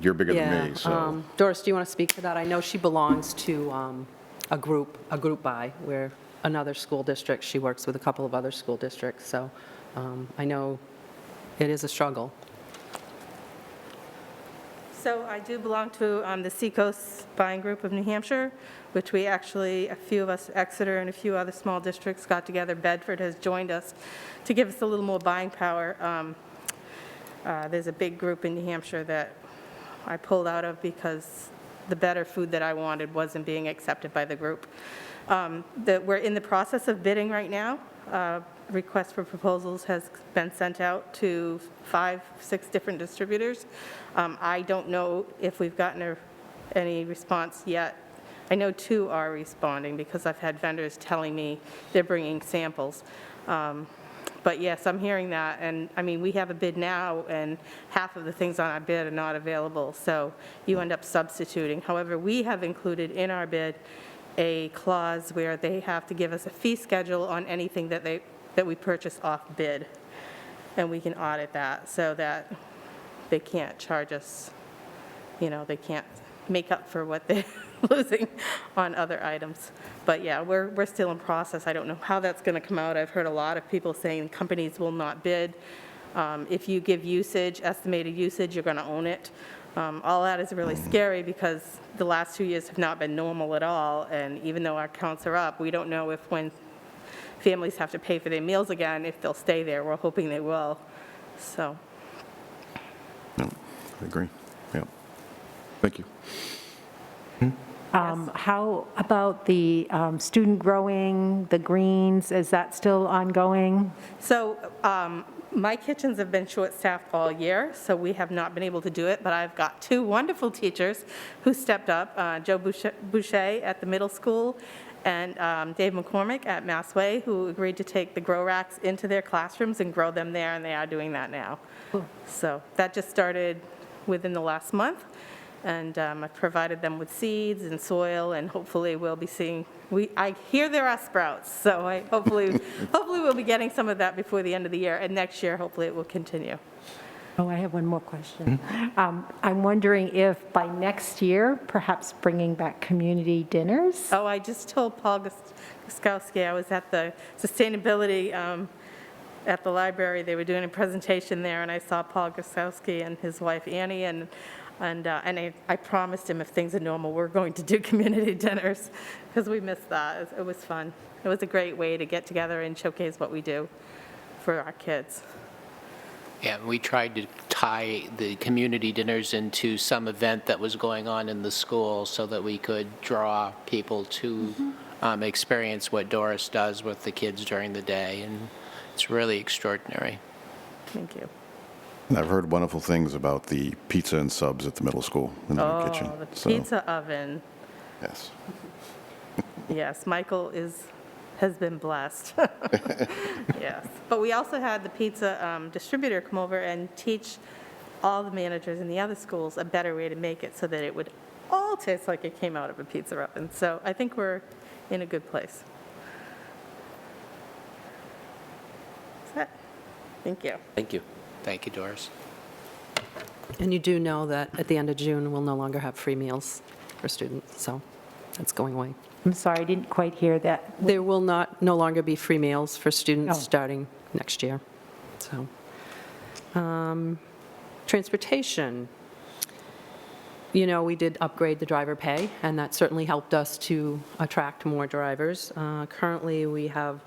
you're bigger than me, so. Doris, do you want to speak to that? I know she belongs to a group buy, where another school district, she works with a couple of other school districts, so I know it is a struggle. So I do belong to the Seacoast Buying Group of New Hampshire, which we actually, a few of us, Exeter and a few other small districts got together. Bedford has joined us to give us a little more buying power. There's a big group in New Hampshire that I pulled out of because the better food that I wanted wasn't being accepted by the group. We're in the process of bidding right now. Request for proposals has been sent out to 5, 6 different distributors. I don't know if we've gotten any response yet. I know 2 are responding because I've had vendors telling me they're bringing samples. But yes, I'm hearing that, and I mean, we have a bid now, and half of the things on our bid are not available, so you end up substituting. However, we have included in our bid a clause where they have to give us a fee schedule on anything that we purchase off bid, and we can audit that so that they can't charge us, they can't make up for what they're losing on other items. But yeah, we're still in process. I don't know how that's going to come out. I've heard a lot of people saying companies will not bid. If you give usage, estimated usage, you're going to own it. All that is really scary because the last 2 years have not been normal at all, and even though our counts are up, we don't know if when families have to pay for their meals again, if they'll stay there. We're hoping they will, so. No, I agree. Yeah. Thank you. How about the student growing, the greens, is that still ongoing? So my kitchens have been short-staffed all year, so we have not been able to do it, but I've got two wonderful teachers who stepped up, Joe Boucher at the middle school and Dave McCormick at Massway, who agreed to take the grow racks into their classrooms and grow them there, and they are doing that now. So that just started within the last month, and I've provided them with seeds and soil, and hopefully we'll be seeing, I hear there are sprouts, so hopefully we'll be getting some of that before the end of the year, and next year, hopefully it will continue. Oh, I have one more question. I'm wondering if by next year, perhaps bringing back community dinners? Oh, I just told Paul Guskowski, I was at the sustainability at the library. They were doing a presentation there, and I saw Paul Guskowski and his wife Annie, and I promised him if things are normal, we're going to do community dinners, because we missed that. It was fun. It was a great way to get together and showcase what we do for our kids. Yeah, we tried to tie the community dinners into some event that was going on in the school so that we could draw people to experience what Doris does with the kids during the day, and it's really extraordinary. Thank you. And I've heard wonderful things about the pizza and subs at the middle school in the kitchen. Oh, the So, pizza oven. Yes. Yes, Michael has been blessed. Yes. But we also had the pizza distributor come over and teach all the managers in the other schools a better way to make it so that it would all taste like it came out of a pizza oven. So I think we're in a good place. That's it. Thank you. Thank you. Thank you, Doris. And you do know that at the end of June, we'll no longer have free meals for students, so that's going away. I'm sorry, I didn't quite hear that. There will no longer be free meals for students Oh. starting next year. So, transportation. You know, we did upgrade the driver pay, and that certainly helped us to attract more drivers. Currently, we have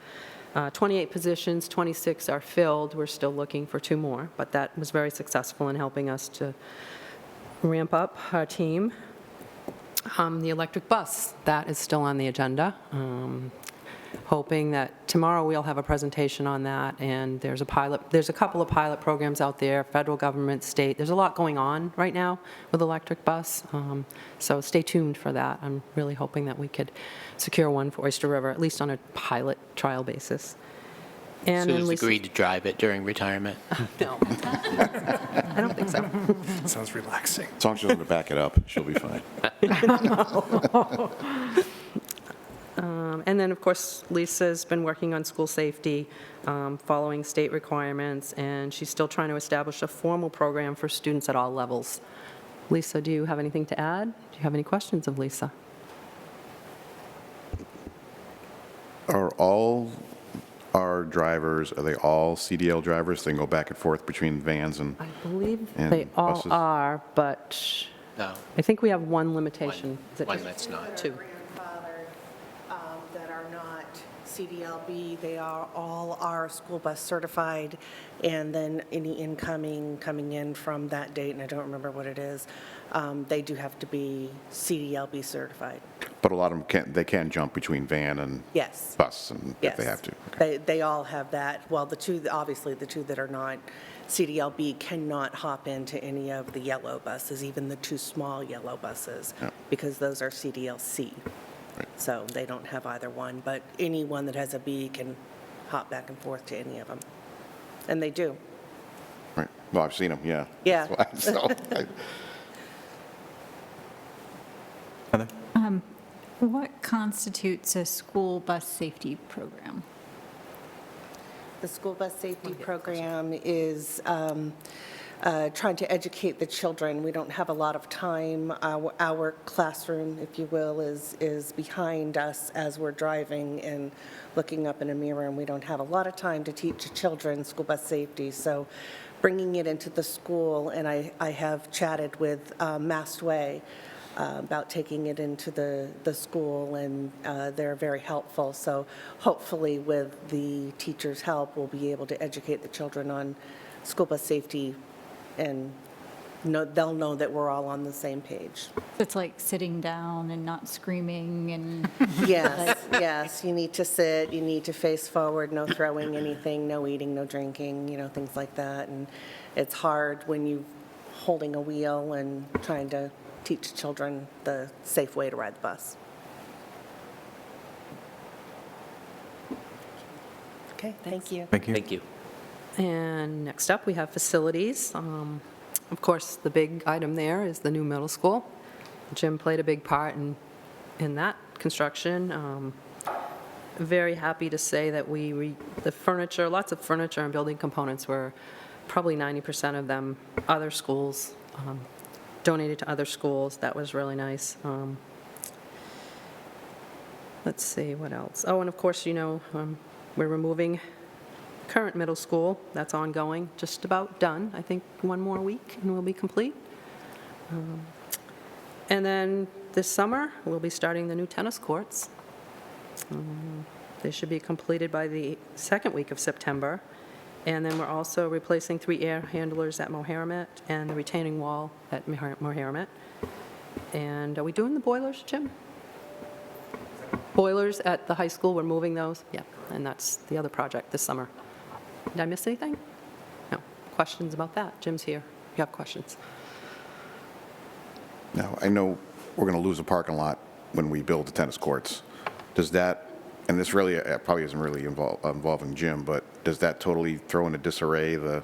28 positions, 26 are filled. We're still looking for 2 more, but that was very successful in helping us to ramp up our team. The electric bus, that is still on the agenda. Hoping that tomorrow we'll have a presentation on that, and there's a couple of pilot programs out there, federal government, state. There's a lot going on right now with electric bus, so stay tuned for that. I'm really hoping that we could secure one for Oyster River, at least on a pilot trial basis. And then Sue's Lisa- agreed to drive it during retirement. No. I don't think so. Sounds relaxing. As long as she doesn't back it up, she'll be fine. And then, of course, Lisa's been working on school safety, following state requirements, and she's still trying to establish a formal program for students at all levels. Lisa, do you have anything to add? Do you have any questions of Lisa? Are all our drivers, are they all CDL drivers? They can go back and forth between vans and, I believe And they all buses? are, but No, I think we have one limitation. Is it one just that's not. 2? Grandfather that are not CDLB, they are all are school bus certified, and then any incoming coming in from that date, and I don't remember what it is, they do have to be CDLB certified. but a lot of them can jump between van and Yes. bus and if they Yes. have to. Okay. They all have that. Well, obviously, the 2 that are not CDLB cannot hop into any of the yellow buses, even the 2 small yellow buses, Yeah. because those are CDLC. Right. So they don't have either one, but anyone that has a B can hop back and forth to any of them. And they do. Right. Well, I've seen them, yeah. Yeah. That's why- Heather? What constitutes a school bus safety program? The school bus safety program is trying to educate the children. We don't have a lot of time. Our classroom, if you will, is behind us as we're driving and looking up in a mirror, and we don't have a lot of time to teach children school bus safety. So bringing it into the school, and I have chatted with Mastway about taking it into the school, and they're very helpful. So hopefully with the teachers' help, we'll be able to educate the children on school bus safety, and they'll know that we're all on the same page. It's like sitting down and not screaming and. Yes, yes, you need to sit, you need to face forward, no throwing anything, no eating, no drinking, things like that. And it's hard when you're holding a wheel and trying to teach children the safe way to ride the bus. Okay, thank you. Thank you. Thank you. And next up, we have facilities. Of course, the big item there is the new middle school. Jim played a big part in that construction. Very happy to say that the furniture, lots of furniture and building components were probably 90% of them other schools, donated to other schools. That was really nice. Let's see, what else? Oh, and of course, we're removing current middle school. That's ongoing, just about done. I think 1 more week and we'll be complete. And then this summer, we'll be starting the new tennis courts. They should be completed by the second week of September. And then we're also replacing 3 air handlers at Moheramet and the retaining wall at Moheramet. And are we doing the boilers, Jim? Boilers at the high school, we're moving those? Yeah, and that's the other project this summer. Did I miss anything? No. Questions about that? Jim's here. You have questions? Now, I know we're going to lose a parking lot when we build the tennis courts. Does that, and this really probably isn't really involving Jim, but does that totally throw into disarray the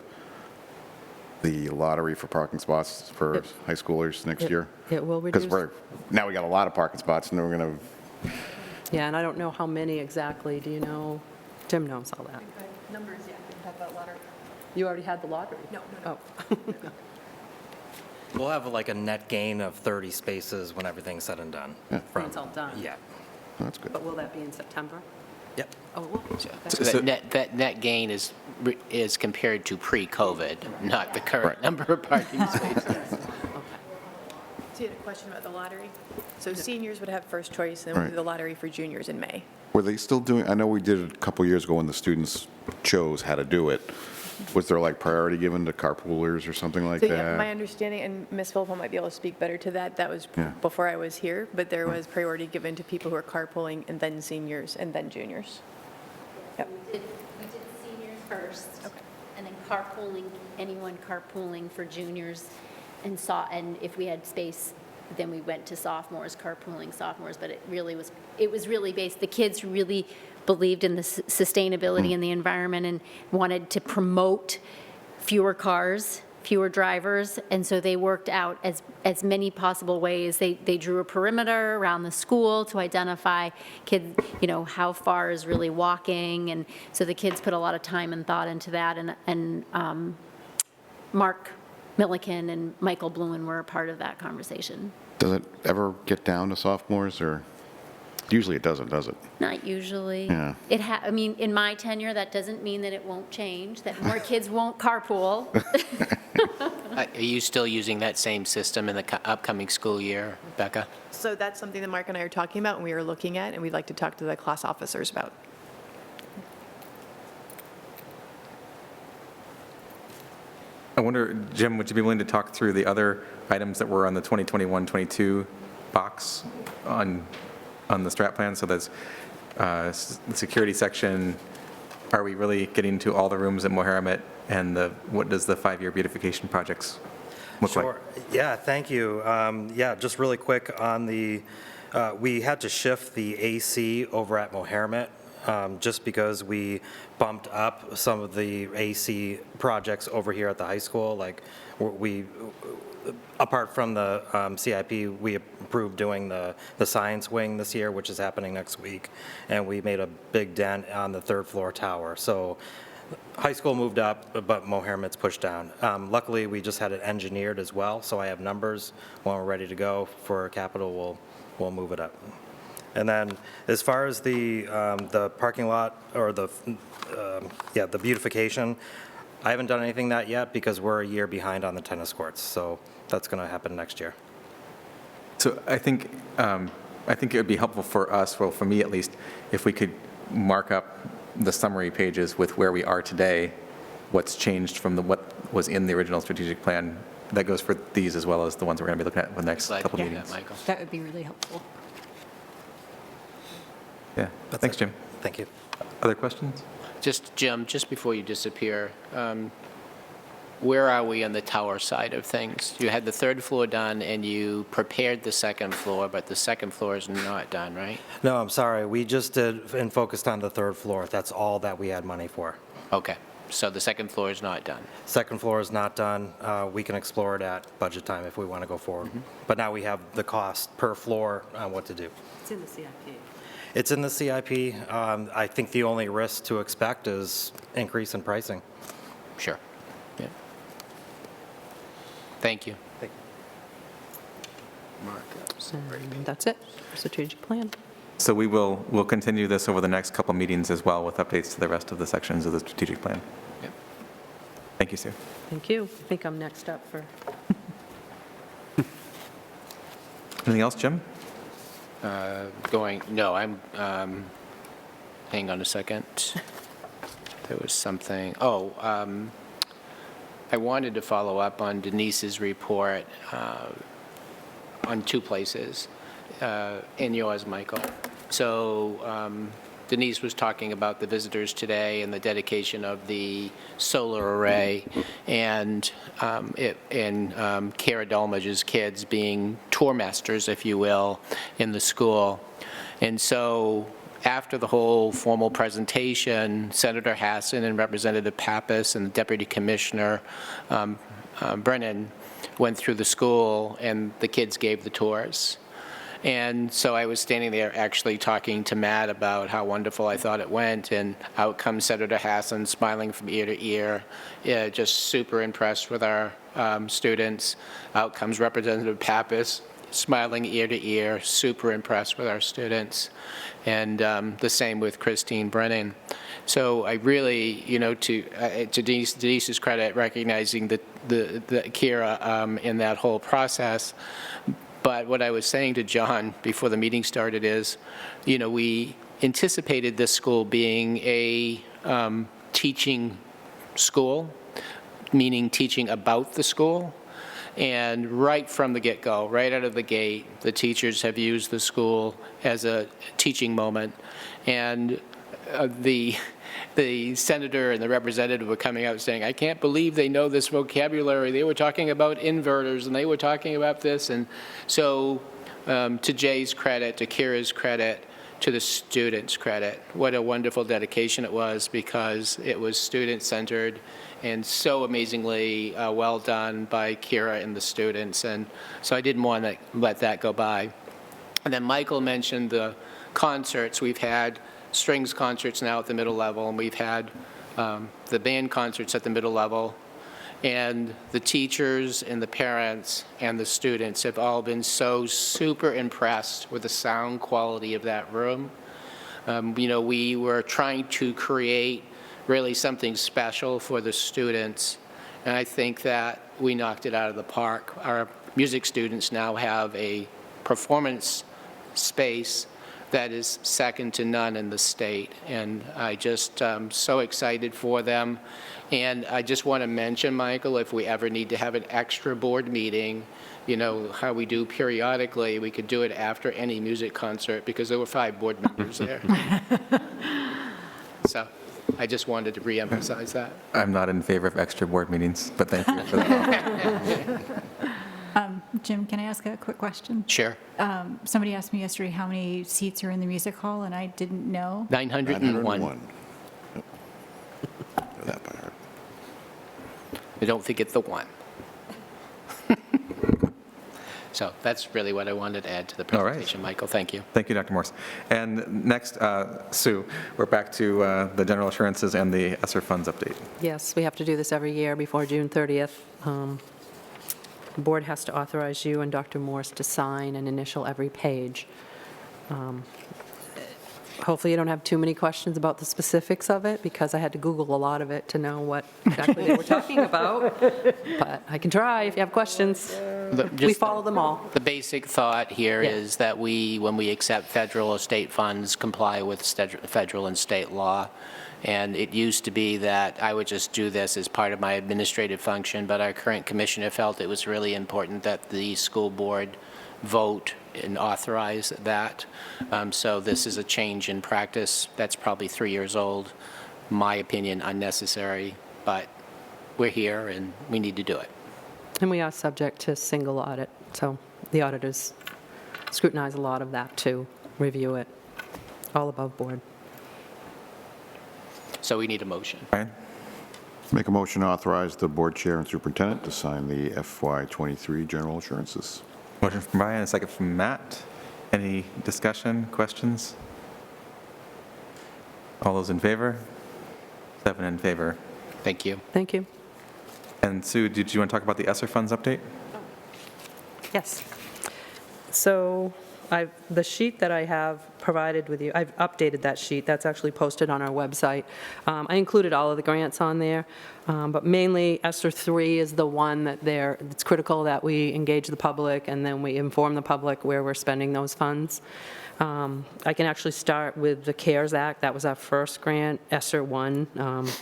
lottery for parking spots for high schoolers next year? It will reduce. Because now we got a lot of parking spots, and then we're going to. Yeah, and I don't know how many exactly. Do you know? Tim knows all that. Numbers, yeah, we can talk about lottery. You already had the lottery? No. Oh. We'll have like a net gain of 30 spaces when everything's said and done. When it's all done? Yeah. That's good. But will that be in September? Yep. Oh, it will. So that net gain is compared to pre-COVID, not the current Right. number of parking spaces. So you had a question about the lottery? So seniors would have first choice, and we'll do Right. the lottery for juniors in May. Were they still doing, I know we did it a couple years ago when the students chose how to do it. Was there like priority given to carpoolers or something like So that? yeah, my understanding, and Ms. Philpott might be able to speak better to that, that was Yeah. before I was here, but there was priority given to people who are carpooling, and then seniors, and then juniors. Yep. We did seniors first, and then carpooling, anyone carpooling for juniors, and if we had space, then we went to sophomores, carpooling sophomores, but it was really based, the kids really believed in the sustainability and the environment and wanted to promote fewer cars, fewer drivers, and so they worked out as many possible ways. They drew a perimeter around the school to identify kids, how far is really walking, and so the kids put a lot of time and thought into that, and Mark Milliken and Michael Bluen were a part of that conversation. Does it ever get down to sophomores, or usually it doesn't, does it? Not usually. Yeah. In my tenure, that doesn't mean that it won't change, that more kids won't carpool. Are you still using that same system in the upcoming school year, Becca? So that's something that Mark and I are talking about, and we are looking at, and we'd like to talk to the class officers about. I wonder, Jim, would you be willing to talk through the other items that were on the 2021-22 box on the strat plan? So there's the security section. Are we really getting to all the rooms at Moheramet? And what does the 5-year beautification projects look like? Sure. Yeah, thank you. Yeah, just really quick on we had to shift the AC over at Moheramet just because we bumped up some of the AC projects over here at the high school. Like apart from the CIP, we approved doing the science wing this year, which is happening next week, and we made a big dent on the 3rd floor tower. So high school moved up, but Mohamed's pushed down. Luckily, we just had it engineered as well, so I have numbers. When we're ready to go for capital, we'll move it up. And then as far as the parking lot or the beautification, I haven't done anything that yet because we're a year behind on the tennis courts. So that's going to happen next year. So I think it would be helpful for us, well, for me at least, if we could mark up the summary pages with where we are today, what's changed from what was in the original strategic plan. That goes for these as well as the ones we're going to be looking at in the next Glad couple to hear meetings. that, Michael. That would be really helpful. Yeah, thanks, Jim. Thank you. Other questions? Just, Jim, just before you disappear, where are we on the tower side of things? You had the third floor done, and you prepared the second floor, but the second floor is not done, right? No, I'm sorry. We just did and focused on the third floor. That's all that we had money for. Okay, so the second floor is not done. Second floor is not done. We can explore it at budget time if we want to go forward. But now we have the cost per floor on what to do. It's in the CIP. It's in the CIP. I think the only risk to expect is increase in pricing. Sure. Yeah. Thank you. And that's it, strategic plan. So we'll continue this over the next couple meetings as well with updates to the rest of the sections of the strategic plan. Yep. Thank you, Sue. Thank you. I think I'm next up for. Anything else, Jim? No, I'm, hang on a second. There was something, I wanted to follow up on Denise's report on two places, in yours, Michael. So Denise was talking about the visitors today and the dedication of the solar array and Kara Dolmage's kids being tour masters, if you will, in the school. And so after the whole formal presentation, Senator Hassan and Representative Pappas and Deputy Commissioner Brennan went through the school and the kids gave the tours. And so I was standing there actually talking to Matt about how wonderful I thought it went, and out comes Senator Hassan smiling from ear to ear, just super impressed with our students. Out comes Representative Pappas smiling ear to ear, super impressed with our students, and the same with Christine Brennan. So I really, to Denise's credit, recognizing the Kira in that whole process. But what I was saying to John before the meeting started is, we anticipated this school being a teaching school, meaning teaching about the school. And right from the get-go, right out of the gate, the teachers have used the school as a teaching moment. And the senator and the representative were coming out saying, I can't believe they know this vocabulary. They were talking about inverters, and they were talking about this. And so to Jay's credit, to Kira's credit, to the students' credit, what a wonderful dedication it was, because it was student-centered and so amazingly well done by Kira and the students. And so I didn't want to let that go by. And then Michael mentioned the concerts. We've had strings concerts now at the middle level, and we've had the band concerts at the middle level. And the teachers and the parents and the students have all been so super impressed with the sound quality of that room. We were trying to create really something special for the students, and I think that we knocked it out of the park. Our music students now have a performance space that is second to none in the state, and I just so excited for them. And I just want to mention, Michael, if we ever need to have an extra board meeting, how we do periodically, we could do it after any music concert, because there were 5 board members there. So I just wanted to reemphasize that. I'm not in favor of extra board meetings, but thank you for that. Jim, can I ask a quick question? Sure. Somebody asked me yesterday how many seats are in the music hall, and I didn't know. 901. Know that by heart. I don't think it's the one. So that's really what I wanted to add to the All right. presentation, Michael. Thank you. Thank you, Dr. Morse. And next, Sue, we're back to the general assurances and the ESSER funds update. Yes, we have to do this every year before June 30th. The board has to authorize you and Dr. Morse to sign and initial every page. Hopefully you don't have too many questions about the specifics of it, because I had to Google a lot of it to know what exactly they were talking about. But I can try if you have questions. We follow them all. The basic thought here Yeah. is that when we accept federal or state funds, comply with federal and state law. And it used to be that I would just do this as part of my administrative function, but our current commissioner felt it was really important that the school board vote and authorize that. So this is a change in practice that's probably 3 years old. My opinion, unnecessary, but we're here and we need to do it. And we are subject to single audit, so the auditors scrutinize a lot of that too, review it, all above board. So we need a motion. Brian? Make a motion to authorize the board chair and superintendent to sign the FY23 general assurances. Motion from Brian, a second from Matt. Any discussion, questions? All those in favor? 7 in favor. Thank you. Thank you. And Sue, did you want to talk about the ESSER funds update? Yes. So the sheet that I have provided with you, I've updated that sheet. That's actually posted on our website. I included all of the grants on there, but mainly ESSER 3 is the one that it's critical that we engage the public and then we inform the public where we're spending those funds. I can actually start with the CARES Act. That was our first grant, ESSER 1.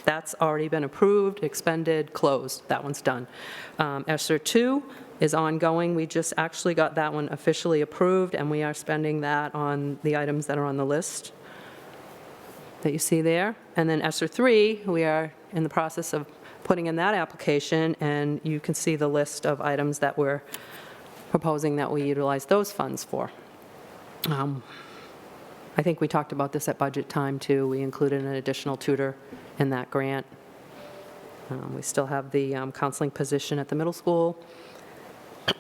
That's already been approved, expended, closed. That one's done. ESSER 2 is ongoing. We just actually got that one officially approved, and we are spending that on the items that are on the list that you see there. And then ESSER 3, we are in the process of putting in that application, and you can see the list of items that we're proposing that we utilize those funds for. I think we talked about this at budget time, too. We included an additional tutor in that grant. We still have the counseling position at the middle school.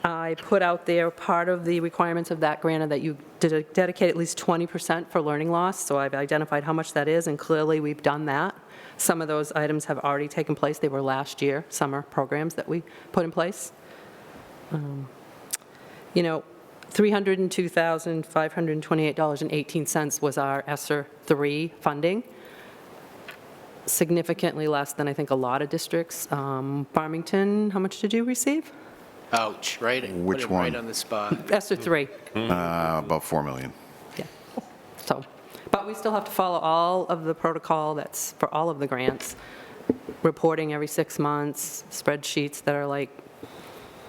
I put out there part of the requirements of that grant that you dedicate at least 20% for learning loss, so I've identified how much that is, and clearly we've done that. Some of those items have already taken place. They were last year, summer programs that we put in place. $302,528.18 was our ESSER 3 funding. Significantly less than I think a lot of districts. Farmington, how much did you receive? Ouch, right? Which Put it one? right on the spot. ESSER 3. About 4 million. Yeah. So, but we still have to follow all of the protocol that's for all of the grants. Reporting every 6 months, spreadsheets that are like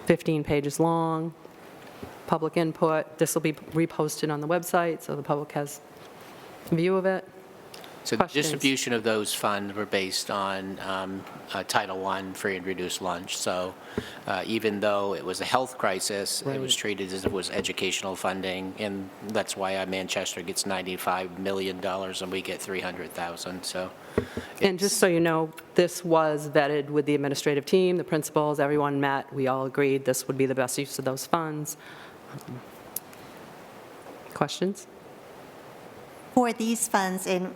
15 pages long, public input. This will be reposted on the website so the public has a view of it. So the Questions? distribution of those funds were based on Title I, free and reduced lunch. So even though it was a health crisis, it was treated as if it was educational funding, and that's why Manchester gets $95 million and we get $300,000. So, And just so you know, this was vetted with the administrative team, the principals, everyone met. We all agreed this would be the best use of those funds. Questions? For these funds in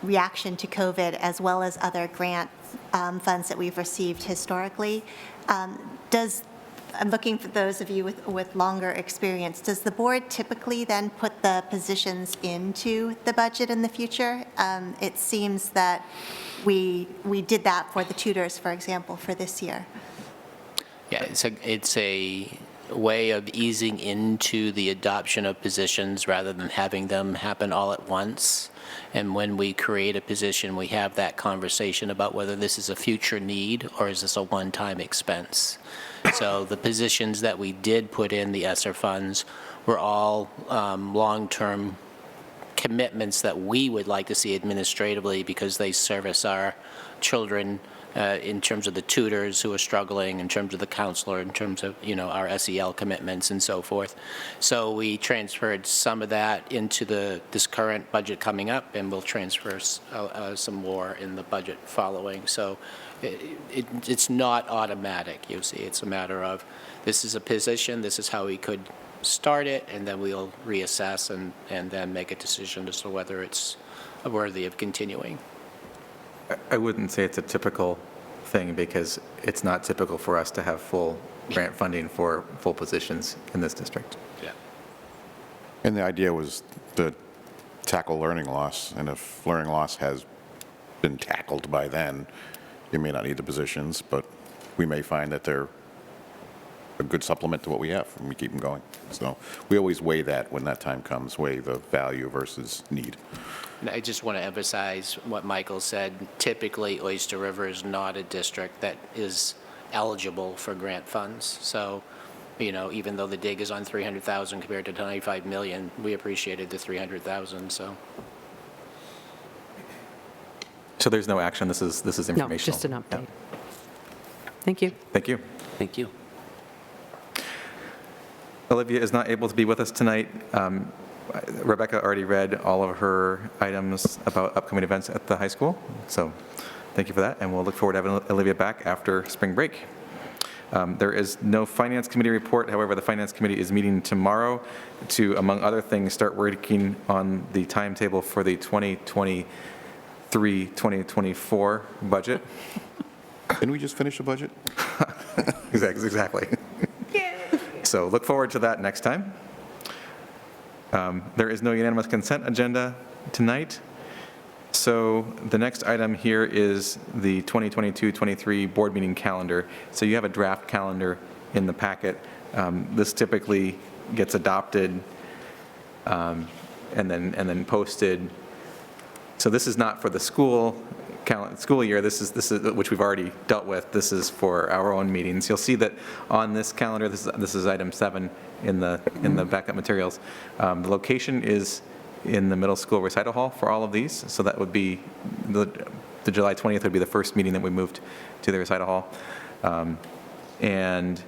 reaction to COVID, as well as other grant funds that we've received historically, I'm looking for those of you with longer experience, does the board typically then put the positions into the budget in the future? It seems that we did that for the tutors, for example, for this year. yeah, it's a way of easing into the adoption of positions rather than having them happen all at once. And when we create a position, we have that conversation about whether this is a future need or is this a one-time expense. So the positions that we did put in the ESSER funds were all long-term commitments that we would like to see administratively because they service our children in terms of the tutors who are struggling, in terms of the counselor, in terms of, our SEL commitments and so forth. So we transferred some of that into this current budget coming up, and we'll transfer some more in the budget following. So it's not automatic, you see. It's a matter of, this is a position, this is how we could start it, and then we'll reassess and then make a decision as to whether it's worthy of continuing. I wouldn't say it's a typical thing, because it's not typical for us to have full grant funding for full positions in this district. Yeah. And the idea was to tackle learning loss, and if learning loss has been tackled by then, you may not need the positions, but we may find that they're a good supplement to what we have, and we keep them going. So we always weigh that when that time comes, weigh the value versus need. And I just want to emphasize what Michael said. Typically, Oyster River is not a district that is eligible for grant funds. So, even though the dig is on 300,000 compared to 95 million, we appreciated the 300,000, so. So there's no action, this is informational? No, just an update. Yeah. Thank you. Thank you. Thank you. Olivia is not able to be with us tonight. Rebecca already read all of her items about upcoming events at the high school, so thank you for that, and we'll look forward to having Olivia back after spring break. There is no Finance Committee report. However, the Finance Committee is meeting tomorrow to, among other things, start working on the timetable for the 2023-2024 budget. Didn't we just finish the budget? Exactly. So look forward to that next time. There is no unanimous consent agenda tonight. So the next item here is the 2022-23 board meeting calendar. So you have a draft calendar in the packet. This typically gets adopted and then posted. So this is not for the school year. This is which we've already dealt with. This is for our own meetings. You'll see that on this calendar, this is item 7 in the backup materials. The location is in the middle school recital hall for all of these. So that would be the July 20th would be the first meeting that we moved to the recital hall. And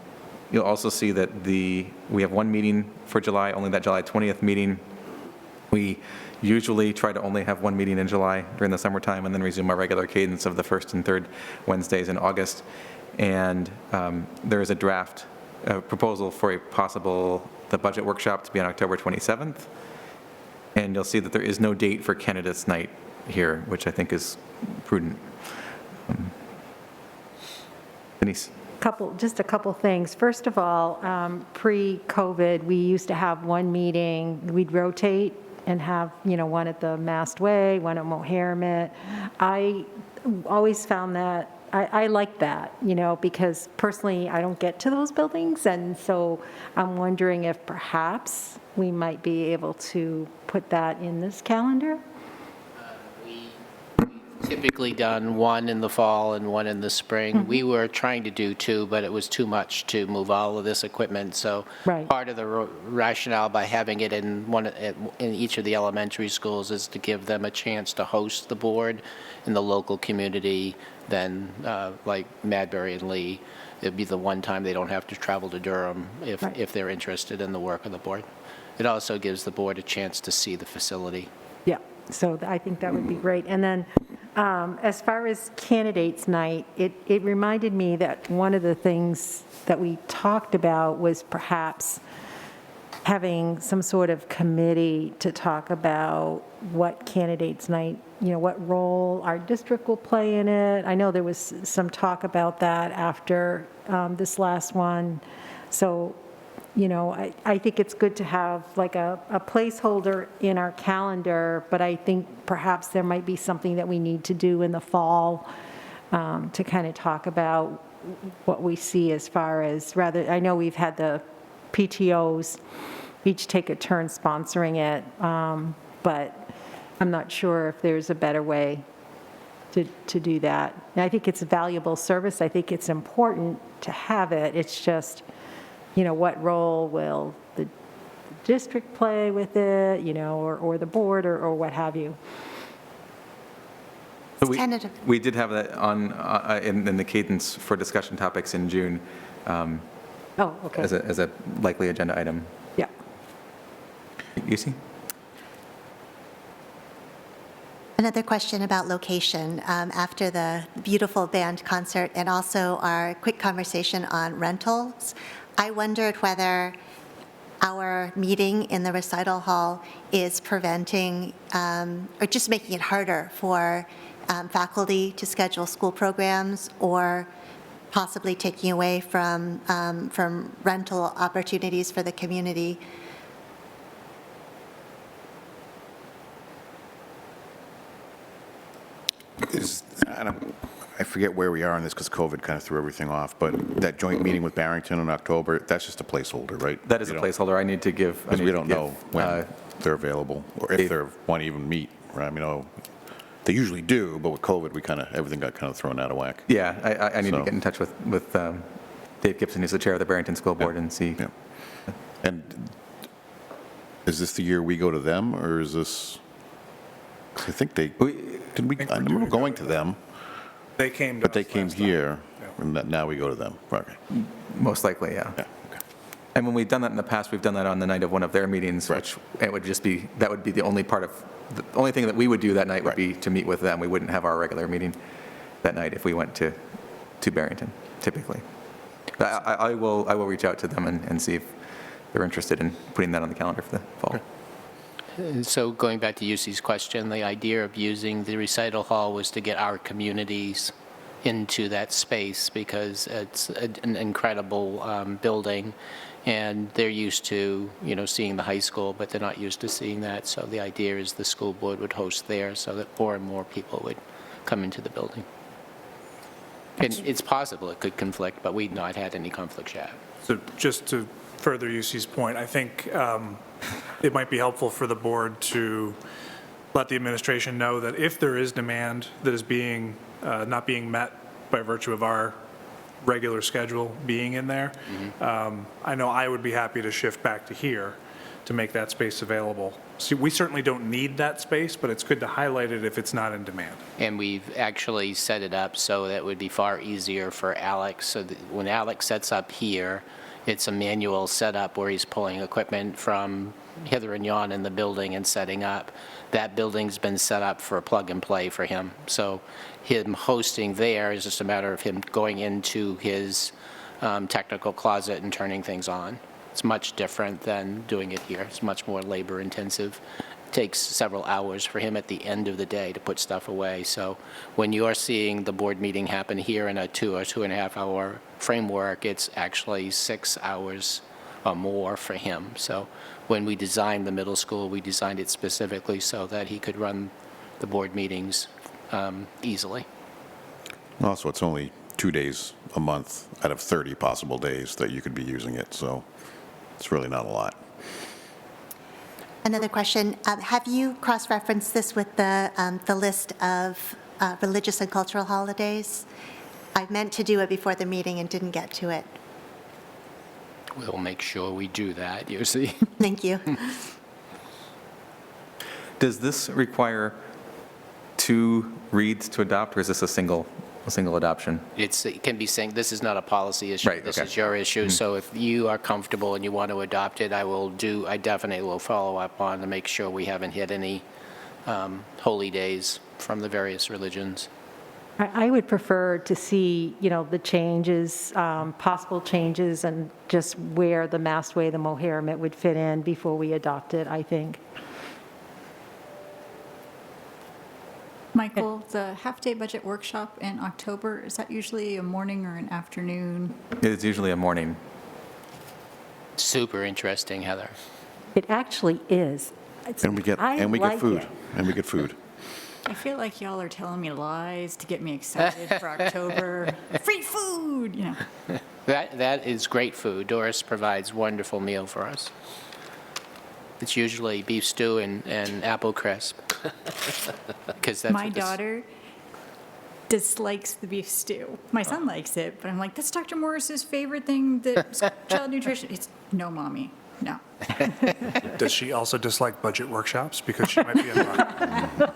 you'll also see that we have one meeting for July, only that July 20th meeting. We usually try to only have one meeting in July during the summertime, and then resume our regular cadence of the first and third Wednesdays in August. And there is a draft proposal for the budget workshop to be on October 27th. And you'll see that there is no date for candidates night here, which I think is prudent. Denise. Just a couple things. First of all, pre-COVID, we used to have one meeting, we'd rotate and have, one at the Mast Way, one at Mohammed. I always found that, I like that, because personally, I don't get to those buildings, and so I'm wondering if perhaps we might be able to put that in this calendar? Typically done one in the fall and one in the spring. We were trying to do 2, but it was too much to move all of this equipment. So part of the rationale by having it in each of the elementary schools is to give them a chance to host the board in the local community. Then, like Madbury and Lee, it'd be the one time they don't have to travel to Durham if they're interested in the work of the board. It also gives the board a chance to see the facility. Yeah, so I think that would be great. And then as far as candidates night, it reminded me that one of the things that we talked about was perhaps having some sort of committee to talk about what candidates night, what role our district will play in it. I know there was some talk about that after this last one. So, I think it's good to have like a placeholder in our calendar, but I think perhaps there might be something that we need to do in the fall to kind of talk about what we see as far as I know we've had the PTOs each take a turn sponsoring it, but I'm not sure if there's a better way to do that. And I think it's a valuable service. I think it's important to have it. It's just, what role will the district play with it, or the board or what have you. It's tentative. We did have that on, in the cadence for discussion topics in June Oh, okay. as a likely agenda item. Yeah. You see? Another question about location. After the beautiful band concert and also our quick conversation on rentals, I wondered whether our meeting in the recital hall is preventing or just making it harder for faculty to schedule school programs, or possibly taking away from rental opportunities for the community. I forget where we are on this because COVID kind of threw everything off, but that joint meeting with Barrington in October, that's just a placeholder, right? That is a placeholder. I need to give. Because we don't know when they're available or if they want to even meet, right? I mean, they usually do, but with COVID, everything got kind of thrown out of whack. Yeah, I need to get in touch with Dave Gibson, who's the chair of the Barrington School Board, and see. Yeah. And is this the year we go to them, or is this, 'cause I think I remember going to them. They came to But they us came last time. here, and now we go to them. Okay. Most likely, yeah. Yeah, okay. And when we've done that in the past, we've done that on the night of one of their meetings, which it would just be, that would be the only only thing that we would do that night would be to meet with them. We wouldn't have our regular meeting that night if we went to Barrington, typically. But I will reach out to them and see if they're interested in putting that on the calendar for the fall. So going back to UC's question, the idea of using the recital hall was to get our communities into that space because it's an incredible building, and they're used to, seeing the high school, but they're not used to seeing that. So the idea is the school board would host there so that more and more people would come into the building. And it's possible it could conflict, but we've not had any conflicts yet. So just to further UC's point, I think it might be helpful for the board to let the administration know that if there is demand that is not being met by virtue of our regular schedule being in there, I know I would be happy to shift back to here to make that space available. See, we certainly don't need that space, but it's good to highlight it if it's not in demand. And we've actually set it up so that it would be far easier for Alex. So that when Alex sets up here, it's a manual setup where he's pulling equipment from hither and yon in the building and setting up. That building's been set up for a plug and play for him. So him hosting there is just a matter of him going into his technical closet and turning things on. It's much different than doing it here. It's much more labor intensive. It takes several hours for him at the end of the day to put stuff away. So when you're seeing the board meeting happen here in a 2 or 2.5 hour framework, it's actually 6 hours or more for him. So when we designed the middle school, we designed it specifically so that he could run the board meetings easily. Also, it's only 2 days a month out of 30 possible days that you could be using it, so it's really not a lot. Another question, have you cross-referenced this with the list of religious and cultural holidays? I meant to do it before the meeting and didn't get to it. We'll make sure we do that, you see. Thank you. Does this require 2 reads to adopt, or is this a single adoption? It can be saying, this is not a policy issue. Right, This okay. is your issue. So if you are comfortable and you want to adopt it, I definitely will follow up on to make sure we haven't hit any holy days from the various religions. I would prefer to see, the changes, possible changes, and just where the Mastway, the Mohammed would fit in before we adopt it, I think. Michael, the half-day budget workshop in October, is that usually a morning or an afternoon? It's usually a morning. Super interesting, Heather. It actually is. And we get food. And we get food. I feel like y'all are telling me lies to get me excited for October. Free food, That is great food. Doris provides wonderful meal for us. It's usually beef stew and apple crisp. 'Cause that's My what this- daughter dislikes the beef stew. My son likes it, but I'm like, that's Dr. Morris's favorite thing, child nutrition. It's, no, Mommy, no. Does she also dislike budget workshops? Because she might be in luck.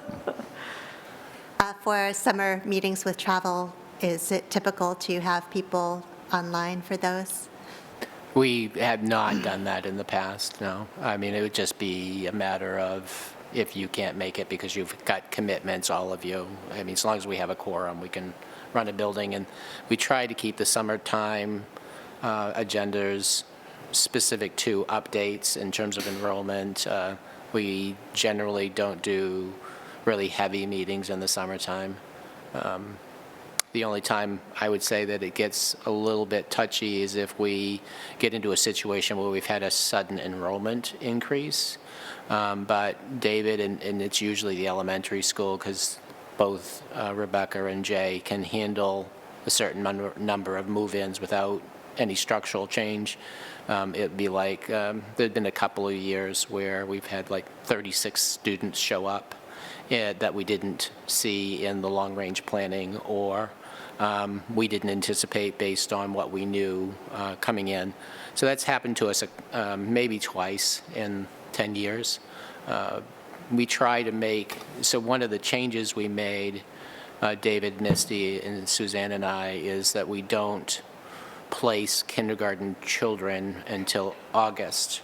For summer meetings with travel, is it typical to have people online for those? We have not done that in the past, no. I mean, it would just be a matter of if you can't make it because you've got commitments, all of you. I mean, as long as we have a quorum, we can run a building. And we try to keep the summertime agendas specific to updates in terms of enrollment. We generally don't do really heavy meetings in the summertime. The only time I would say that it gets a little bit touchy is if we get into a situation where we've had a sudden enrollment increase. But David, and it's usually the elementary school, because both Rebecca and Jay can handle a certain number of move-ins without any structural change. It'd be like, there'd been a couple of years where we've had like 36 students show up that we didn't see in the long-range planning, or we didn't anticipate based on what we knew coming in. So that's happened to us maybe twice in 10 years. We try to make, so one of the changes we made, David, Misty, and Suzanne and I, is that we don't place kindergarten children until August.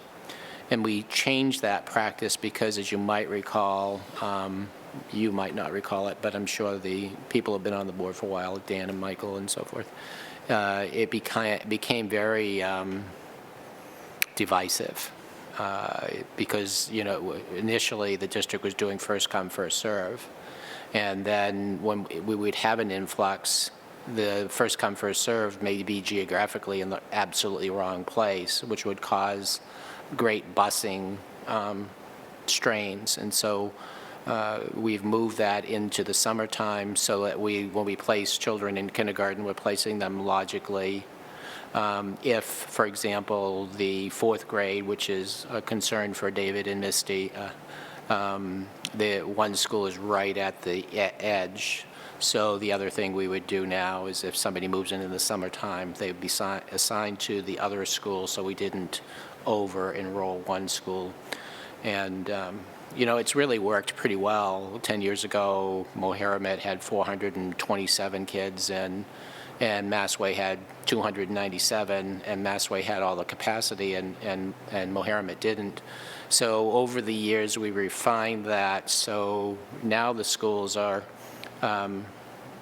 And we changed that practice because, as you might recall, you might not recall it, but I'm sure the people who have been on the board for a while, Dan and Michael and so forth, it became very divisive because, you know, initially the district was doing first come, first serve. And then when we would have an influx, the first come, first serve may be geographically in the absolutely wrong place, which would cause great busing strains. And so we've moved that into the summertime so that when we place children in kindergarten, we're placing them logically. If, for example, the fourth grade, which is a concern for David and Misty, the one school is right at the edge. So the other thing we would do now is if somebody moves in the summertime, they would be assigned to the other school, so we didn't over-enroll one school. And, you know, it's really worked pretty well. 10 years ago, Moheramet had 427 kids, and Massway had 297, and Massway had all the capacity, and Moheramet didn't. So over the years, we refined that. So now the schools are,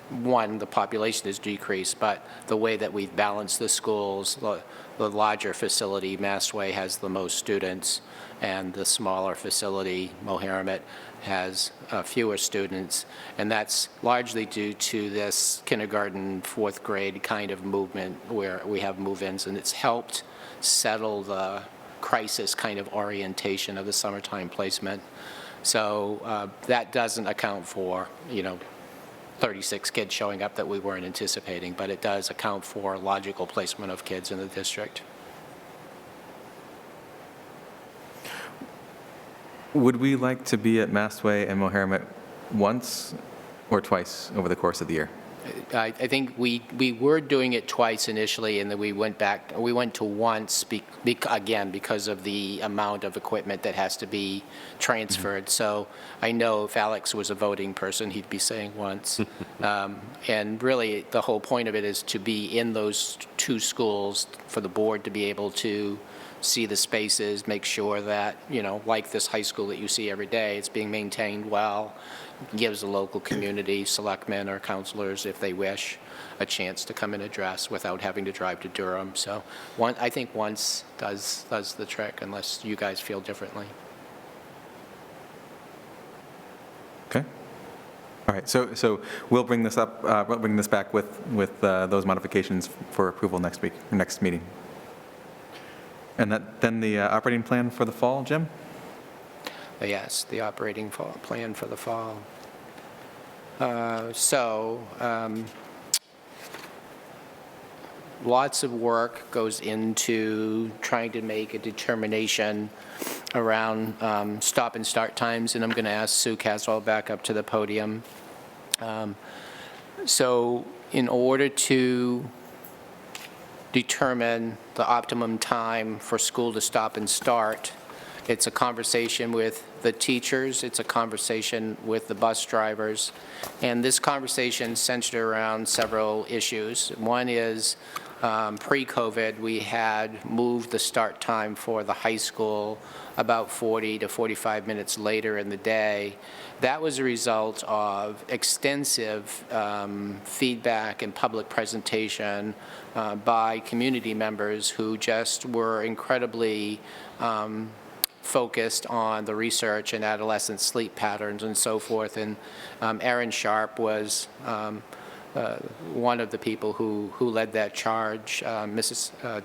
one, the population has decreased, but the way that we've balanced the schools, the larger facility, Massway, has the most students, and the smaller facility, Moheramet, has fewer students. And that's largely due to this kindergarten, fourth grade kind of movement where we have move-ins, and it's helped settle the crisis kind of orientation of the summertime placement. So that doesn't account for, you know, 36 kids showing up that we weren't anticipating, but it does account for logical placement of kids in the district. Would we like to be at Massway and Moheramet once or twice over the course of the year? I think we were doing it twice initially, and then we went to once, again, because of the amount of equipment that has to be transferred. Mm-hmm. So I know if Alex was a voting person, he'd be saying once. And really, the whole point of it is to be in those two schools for the board to be able to see the spaces, make sure that, you know, like this high school that you see every day, it's being maintained well, gives the local community, selectmen or counselors, if they wish, a chance to come and address without having to drive to Durham. So I think once does the trick, unless you guys feel differently. Okay. All right. So we'll bring this up. We'll bring this back with those modifications for approval next week, next meeting. And then the operating plan for the fall, Jim? Yes, the operating plan for the fall. Lots of work goes into trying to make a determination around stop and start times, and I'm going to ask Sue Caswell back up to the podium. So in order to determine the optimum time for school to stop and start, it's a conversation with the teachers, it's a conversation with the bus drivers, and this conversation centered around several issues. One is, pre-COVID, we had moved the start time for the high school about 40 to 45 minutes later in the day. That was a result of extensive feedback and public presentation by community members who just were incredibly focused on the research and adolescent sleep patterns and so forth. And Erin Sharp was one of the people who led that charge.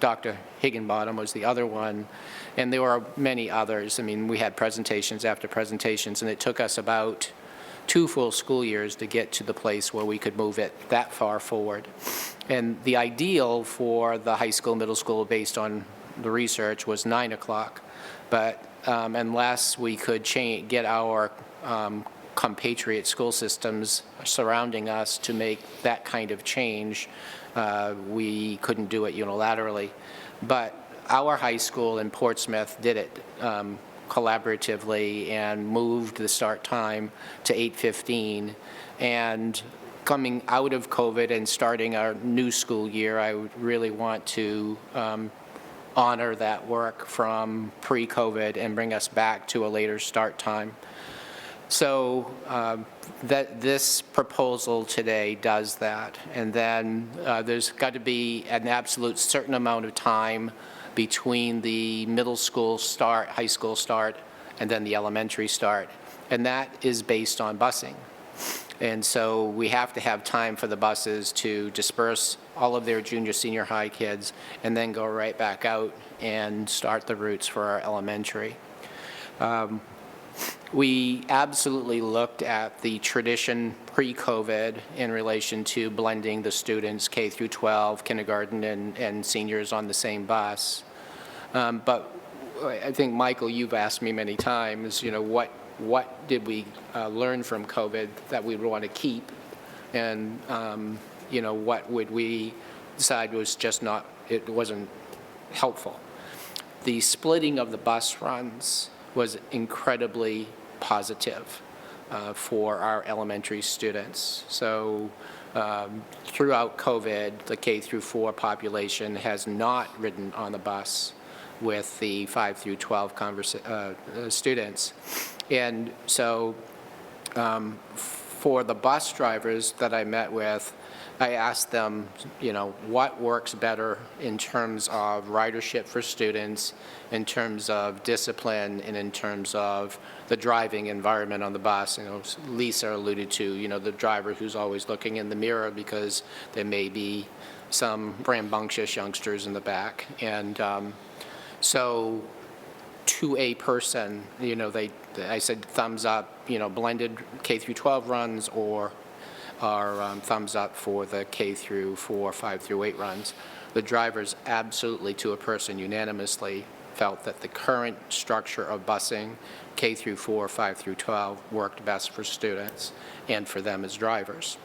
Dr. Higginbottom was the other one, and there were many others. I mean, we had presentations after presentations, and it took us about 2 full school years to get to the place where we could move it that far forward. And the ideal for the high school, middle school, based on the research, was 9 o'clock. But unless we could get our compatriot school systems surrounding us to make that kind of change, we couldn't do it unilaterally. But our high school in Portsmouth did it collaboratively and moved the start time to 8:15. And coming out of COVID and starting our new school year, I would really want to honor that work from pre-COVID and bring us back to a later start time. So that this proposal today does that. And then there's got to be an absolute certain amount of time between the middle school start, high school start, and then the elementary start. And that is based on busing. And so we have to have time for the buses to disperse all of their junior, senior high kids and then go right back out and start the routes for our elementary. We absolutely looked at the tradition pre-COVID in relation to blending the students K through 12, kindergarten, and seniors on the same bus. But I think, Michael, you've asked me many times, you know, what did we learn from COVID that we would want to keep? And, you know, what would we decide was just not, it wasn't helpful? The splitting of the bus runs was incredibly positive for our elementary students. So throughout COVID, the K through 4 population has not ridden on the bus with the 5 through 12 students. And so for the bus drivers that I met with, I asked them, you know, what works better in terms of ridership for students, in terms of discipline, and in terms of the driving environment on the bus. You know, Lisa alluded to, you know, the driver who's always looking in the mirror because there may be some rambunctious youngsters in the back. And so to a person, you know, I said thumbs up, you know, blended K through 12 runs, or thumbs up for the K through 4, 5 through 8 runs. The drivers absolutely, to a person, unanimously felt that the current structure of busing, K through 4, 5 through 12, worked best for students and for them as drivers.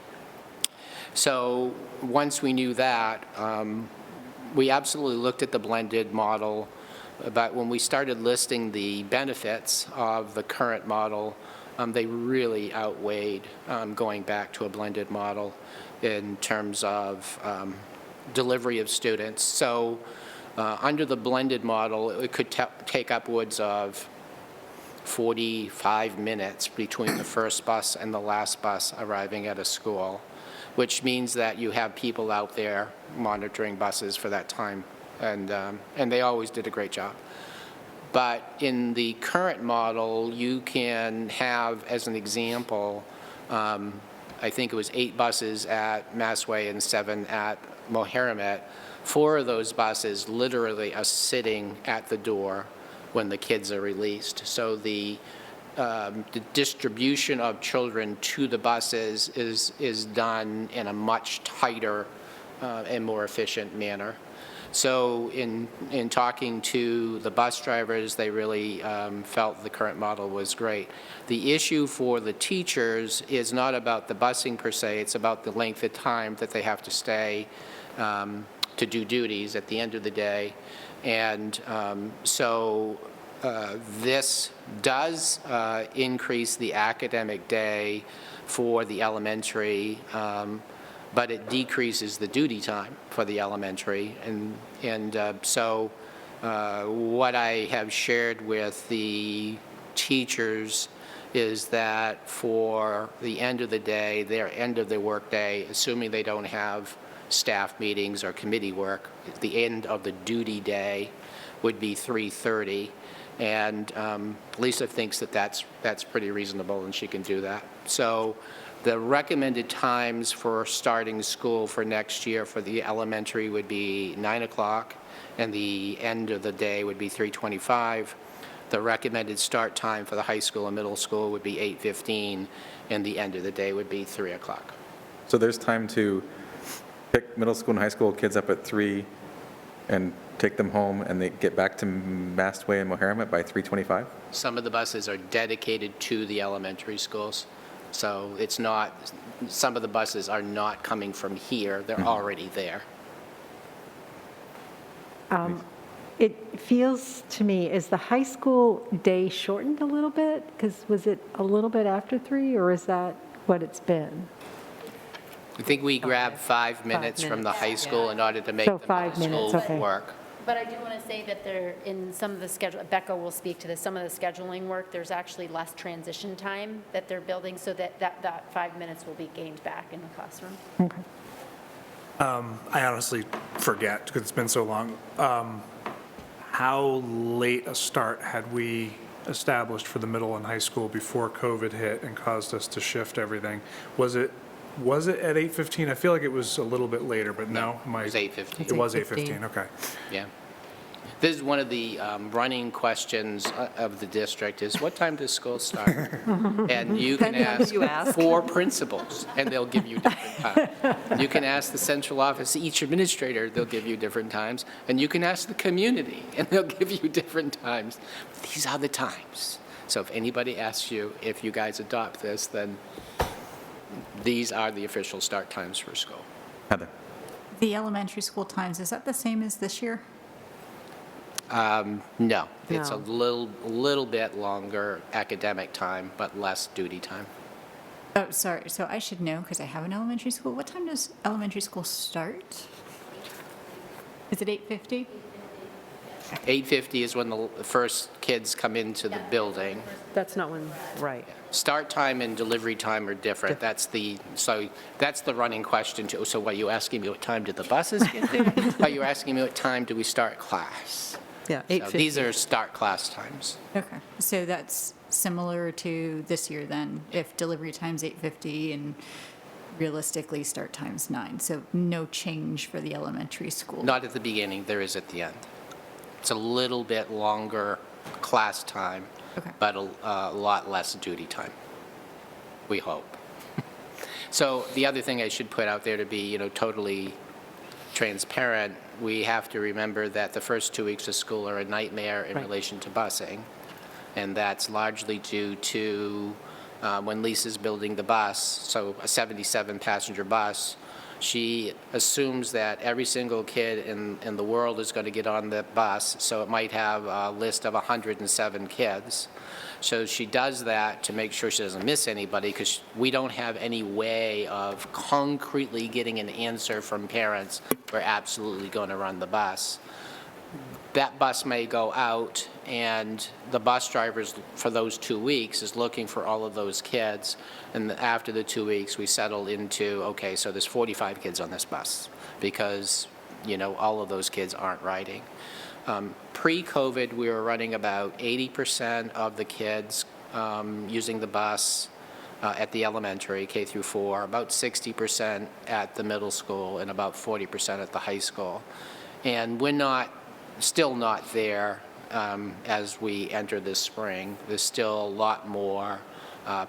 So once we knew that, we absolutely looked at the blended model. But when we started listing the benefits of the current model, they really outweighed going back to a blended model in terms of delivery of students. So under the blended model, it could take upwards of 45 minutes between the first bus and the last bus arriving at a school, which means that you have people out there monitoring buses for that time, and they always did a great job. But in the current model, you can have, as an example, I think it was 8 buses at Massway and 7 at Moheramet. 4 of those buses literally are sitting at the door when the kids are released. So the distribution of children to the buses is done in a much tighter and more efficient manner. So in talking to the bus drivers, they really felt the current model was great. The issue for the teachers is not about the busing per se, it's about the length of time that they have to stay to do duties at the end of the day. And so This does increase the academic day for the elementary, but it decreases the duty time for the elementary. So what I have shared with the teachers is that for the end of the day, their end of their workday, assuming they don't have staff meetings or committee work, the end of the duty day would be 3:30. And Lisa thinks that that's pretty reasonable, and she can do that. So the recommended times for starting school for next year for the elementary would be 9 o'clock, and the end of the day would be 3:25. The recommended start time for the high school and middle school would be 8:15, and the end of the day would be 3 o'clock. So there's time to pick middle school and high school kids up at 3 and take them home, and they get back to Mastway and Moharmet by 3:25? Some of the buses are dedicated to the elementary schools, so it's not, some of the buses are not coming from here, they're already there. It feels to me, is the high school day shortened a little bit? Because was it a little bit after 3, or is that what it's been? I think we grabbed 5 minutes from the high school in order to make So the 5 middle minutes, school okay. work. But I do want to say that there, in some of the schedule, Becca will speak to this, some of the scheduling work, there's actually less transition time that they're building, so that 5 minutes will be gained back in the classroom. Okay. I honestly forget, because it's been so long. How late a start had we established for the middle and high school before COVID hit and caused us to shift everything? Was it at 8:15? I feel like it was a little bit later, but no? It was 8:15. It was 8:15, okay. Yeah. This is one of the running questions of the district is, what time does school start? And you can ask 4 principals, and they'll give you different times. You can ask the central office, each administrator, they'll give you different times. And you can ask the community, and they'll give you different times. These are the times. So if anybody asks you, if you guys adopt this, then these are the official start times for school. Heather? The elementary school times, is that the same as this year? No, it's a No. little bit longer academic time, but less duty time. Oh, sorry, so I should know because I have an elementary school. What time does elementary school start? Is it 8:50? 8:50 is when the first kids come into the building. That's not when, right. Start time and delivery time are different. That's the running question too. So are you asking me what time did the buses get there? Are you asking me what time do we start class? Yeah, So 8:50. these are start class times. Okay, so that's similar to this year then, if delivery time's 8:50 and realistically start time's 9. So no change for the elementary school. Not at the beginning, there is at the end. It's a little bit longer class time, Okay. but a lot less duty time, we hope. So the other thing I should put out there to be, totally transparent, we have to remember that the first 2 weeks of school are a nightmare in Right. relation to busing. And that's largely due to when Lisa's building the bus, so a 77-passenger bus, she assumes that every single kid in the world is going to get on the bus, so it might have a list of 107 kids. So she does that to make sure she doesn't miss anybody, because we don't have any way of concretely getting an answer from parents, we're absolutely going to run the bus. That bus may go out, and the bus drivers for those 2 weeks is looking for all of those kids. And after the 2 weeks, we settle into, okay, so there's 45 kids on this bus because, all of those kids aren't riding. Pre-COVID, we were running about 80% of the kids using the bus at the elementary, K through 4, about 60% at the middle school, and about 40% at the high school. And we're still not there as we enter this spring. There's still a lot more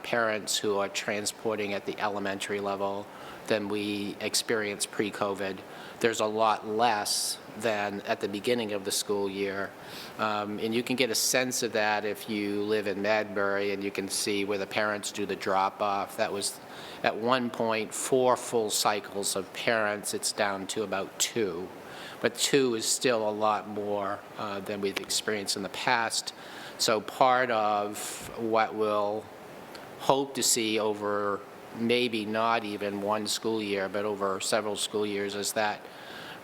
parents who are transporting at the elementary level than we experienced pre-COVID. There's a lot less than at the beginning of the school year. And you can get a sense of that if you live in Madbury, and you can see where the parents do the drop-off. That was, at one point, 4 full cycles of parents. It's down to about 2. But 2 is still a lot more than we've experienced in the past. So part of what we'll hope to see over maybe not even one school year, but over several school years, is that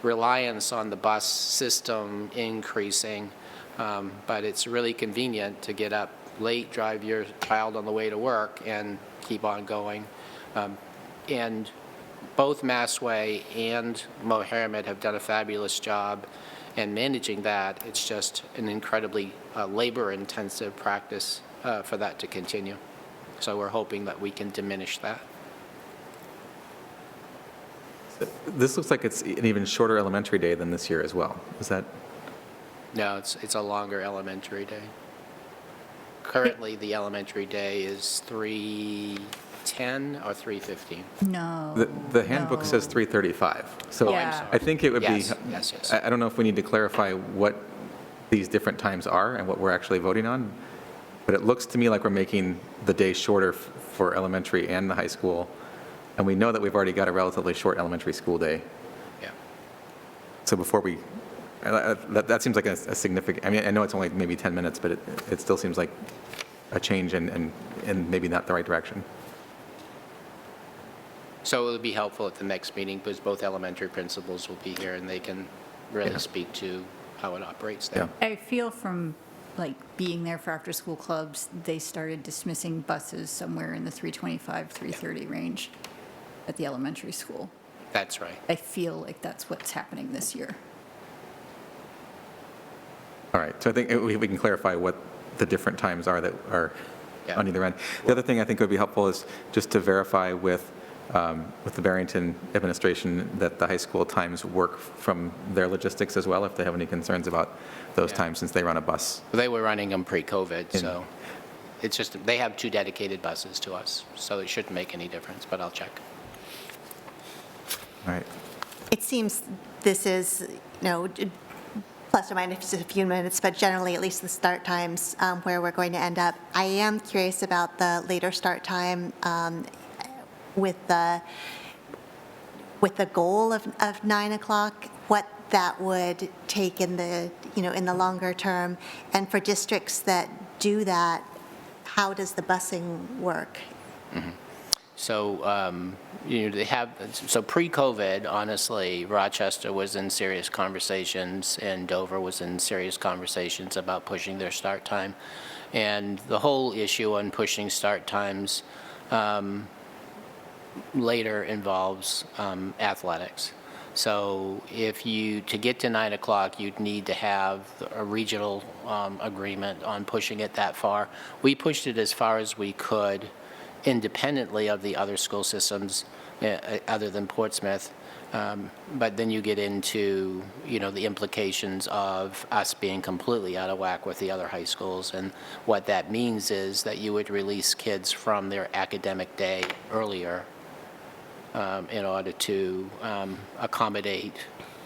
reliance on the bus system increasing. But it's really convenient to get up late, drive your child on the way to work, and keep on going. And both Massway and Mohammed have done a fabulous job in managing that. It's just an incredibly labor-intensive practice for that to continue. So we're hoping that we can diminish that. This looks like it's an even shorter elementary day than this year as well. Is that? No, it's a longer elementary day. Currently, the elementary day is 3:10 or 3:15. No. The handbook says 3:35. So Yeah. I think it would be, Yes. I don't know if we need to clarify what these different times are and what we're actually voting on, but it looks to me like we're making the day shorter for elementary and the high school, and we know that we've already got a relatively short elementary school day. Yeah. So before we, that seems like a significant, I mean, I know it's only maybe 10 minutes, but it still seems like a change and maybe not the right direction. So it would be helpful at the next meeting because both elementary principals will be here and they can really speak to how it operates there. Yeah. I feel from like being there for after-school clubs, they started dismissing buses somewhere in the 325, 330 range at the elementary school. That's right. I feel like that's what's happening this year. All right, so I think we can clarify what the different times are that are Yeah. on either end. The other thing I think would be helpful is just to verify with the Barrington administration that the high school times work from their logistics as well, if they have any concerns about those Yeah. times, since they run a bus. They were running them pre-COVID, so it's just, they have 2 dedicated buses to us, so it shouldn't make any difference, but I'll check. All right. It seems this is, plus or minus a few minutes, but generally at least the start times where we're going to end up. I am curious about the later start time with the goal of 9 o'clock, what that would take in the, in the longer term. And for districts that do that, how does the busing work? So, they have, so pre-COVID, honestly, Rochester was in serious conversations and Dover was in serious conversations about pushing their start time. And the whole issue on pushing start times later involves athletics. So to get to 9 o'clock, you'd need to have a regional agreement on pushing it that far. We pushed it as far as we could independently of the other school systems other than Portsmouth. But then you get into, the implications of us being completely out of whack with the other high schools. And what that means is that you would release kids from their academic day earlier in order to accommodate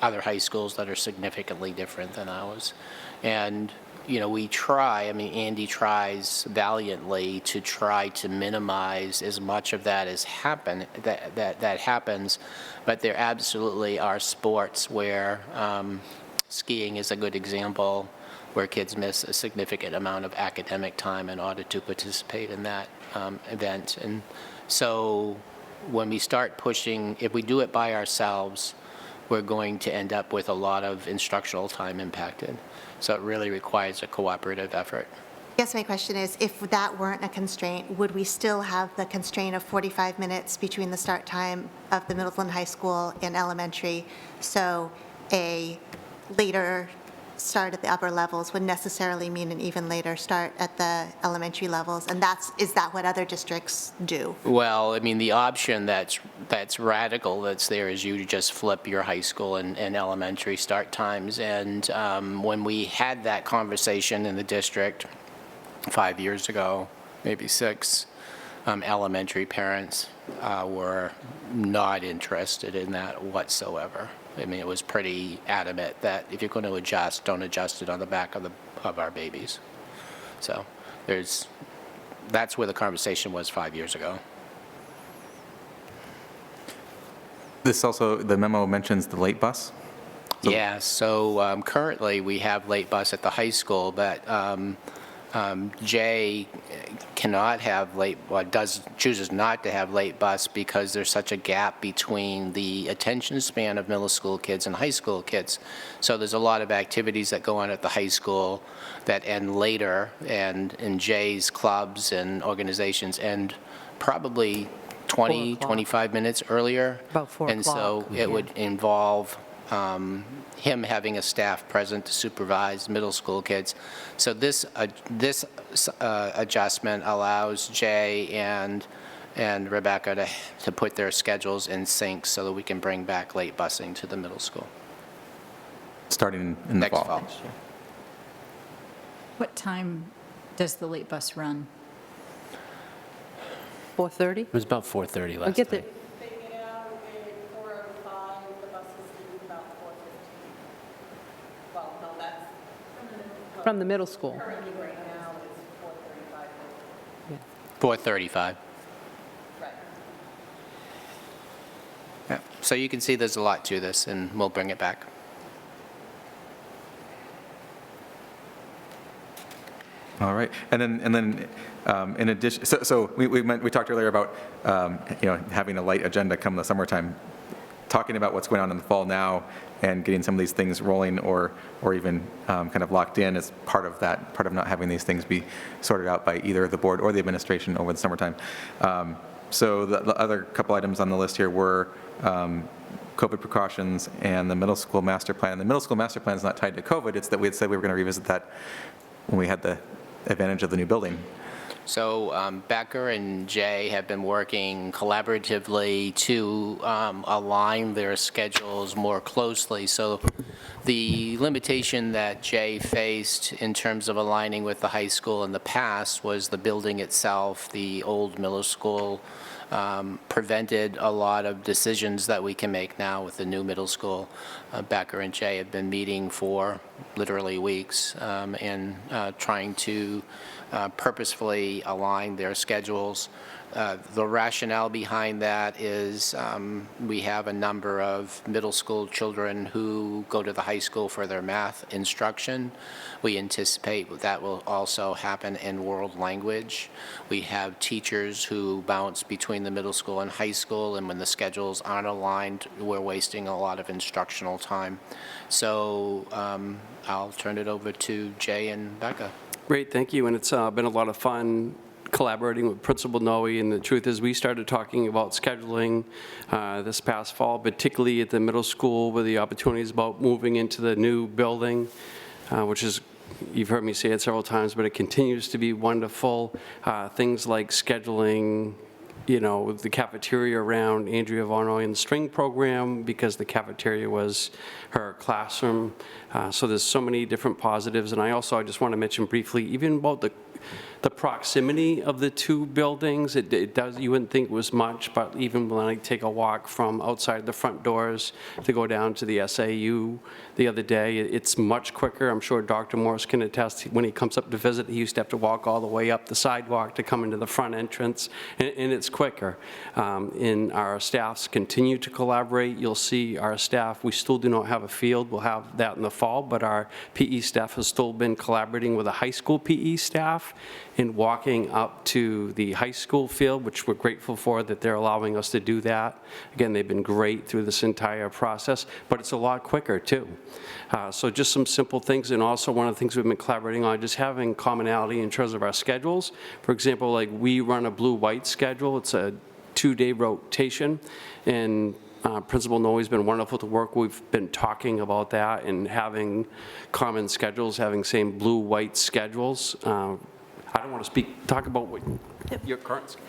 other high schools that are significantly different than ours. And, we try, Andy tries valiantly to try to minimize as much of that as that happens, but there absolutely are sports where skiing is a good example, where kids miss a significant amount of academic time in order to participate in that event. And so when we start pushing, if we do it by ourselves, we're going to end up with a lot of instructional time impacted. So it really requires a cooperative effort. I guess my question is, if that weren't a constraint, would we still have the constraint of 45 minutes between the start time of the Middleton High School and elementary? So a later start at the upper levels would necessarily mean an even later start at the elementary levels, and is that what other districts do? Well, the option that's radical that's there is you just flip your high school and elementary start times. And when we had that conversation in the district 5 years ago, maybe 6, elementary parents were not interested in that whatsoever. It was pretty adamant that if you're going to adjust, don't adjust it on the back of our babies. So that's where the conversation was 5 years ago. This also, the memo mentions the late bus? Yeah, so currently we have late bus at the high school, but Jay cannot have late, or chooses not to have late bus because there's such a gap between the attention span of middle school kids and high school kids. So there's a lot of activities that go on at the high school that end later, and in Jay's clubs and organizations end probably 20, 25 minutes earlier. About 4 And so o'clock, it would involve him having a staff present to supervise middle school kids. So this adjustment allows Jay and Rebecca to put their schedules in sync so that we can bring back late busing to the middle school. Starting in the Next fall. fall. What time does the late bus run? 4:30? It was about 4:30 I'll last get night. They get out at 4:05, the buses leave about 4:15. Well, no, that's From the middle school. currently right now, it's 4:35. 4:35. Right. Yeah. So you can see there's a lot to this, and we'll bring it back. All right, and then in addition, so we talked earlier about having a light agenda come the summertime. Talking about what's going on in the fall now and getting some of these things rolling or even kind of locked in is part of that, part of not having these things be sorted out by either the board or the administration over the summertime. So the other couple items on the list here were COVID precautions and the middle school master plan. And the middle school master plan is not tied to COVID. It's that we had said we were going to revisit that when we had the advantage of the new building. So Becker and Jay have been working collaboratively to align their schedules more closely. So the limitation that Jay faced in terms of aligning with the high school in the past was the building itself, the old middle school, prevented a lot of decisions that we can make now with the new middle school. Becker and Jay have been meeting for literally weeks and trying to purposefully align their schedules. The rationale behind that is we have a number of middle school children who go to the high school for their math instruction. We anticipate that will also happen in world language. We have teachers who bounce between the middle school and high school, and when the schedules aren't aligned, we're wasting a lot of instructional time. So I'll turn it over to Jay and Becca. Great, thank you, and it's been a lot of fun collaborating with Principal Noe, and the truth is we started talking about scheduling this past fall, particularly at the middle school with the opportunities about moving into the new building, which is, you've heard me say it several times, but it continues to be wonderful. Things like scheduling, the cafeteria around Andrea Von Oyen's string program, because the cafeteria was her classroom. So there's so many different positives. And I just want to mention briefly, even about the proximity of the two buildings. It does, you wouldn't think it was much, but even when I take a walk from outside the front doors to go down to the SAU the other day, it's much quicker. I'm sure Dr. Morris can attest. When he comes up to visit, he used to have to walk all the way up the sidewalk to come into the front entrance, and it's quicker. And our staffs continue to collaborate. You'll see our staff, we still do not have a field. We'll have that in the fall, but our PE staff has still been collaborating with the high school PE staff in walking up to the high school field, which we're grateful for that they're allowing us to do that. Again, they've been great through this entire process, but it's a lot quicker too. So just some simple things, and also one of the things we've been collaborating on, just having commonality in terms of our schedules. For example, like we run a blue-white schedule. It's a 2-day rotation, and Principal Noe's been wonderful to work. We've been talking about that and having common schedules, having same blue-white schedules. I don't want to talk about your current schedule.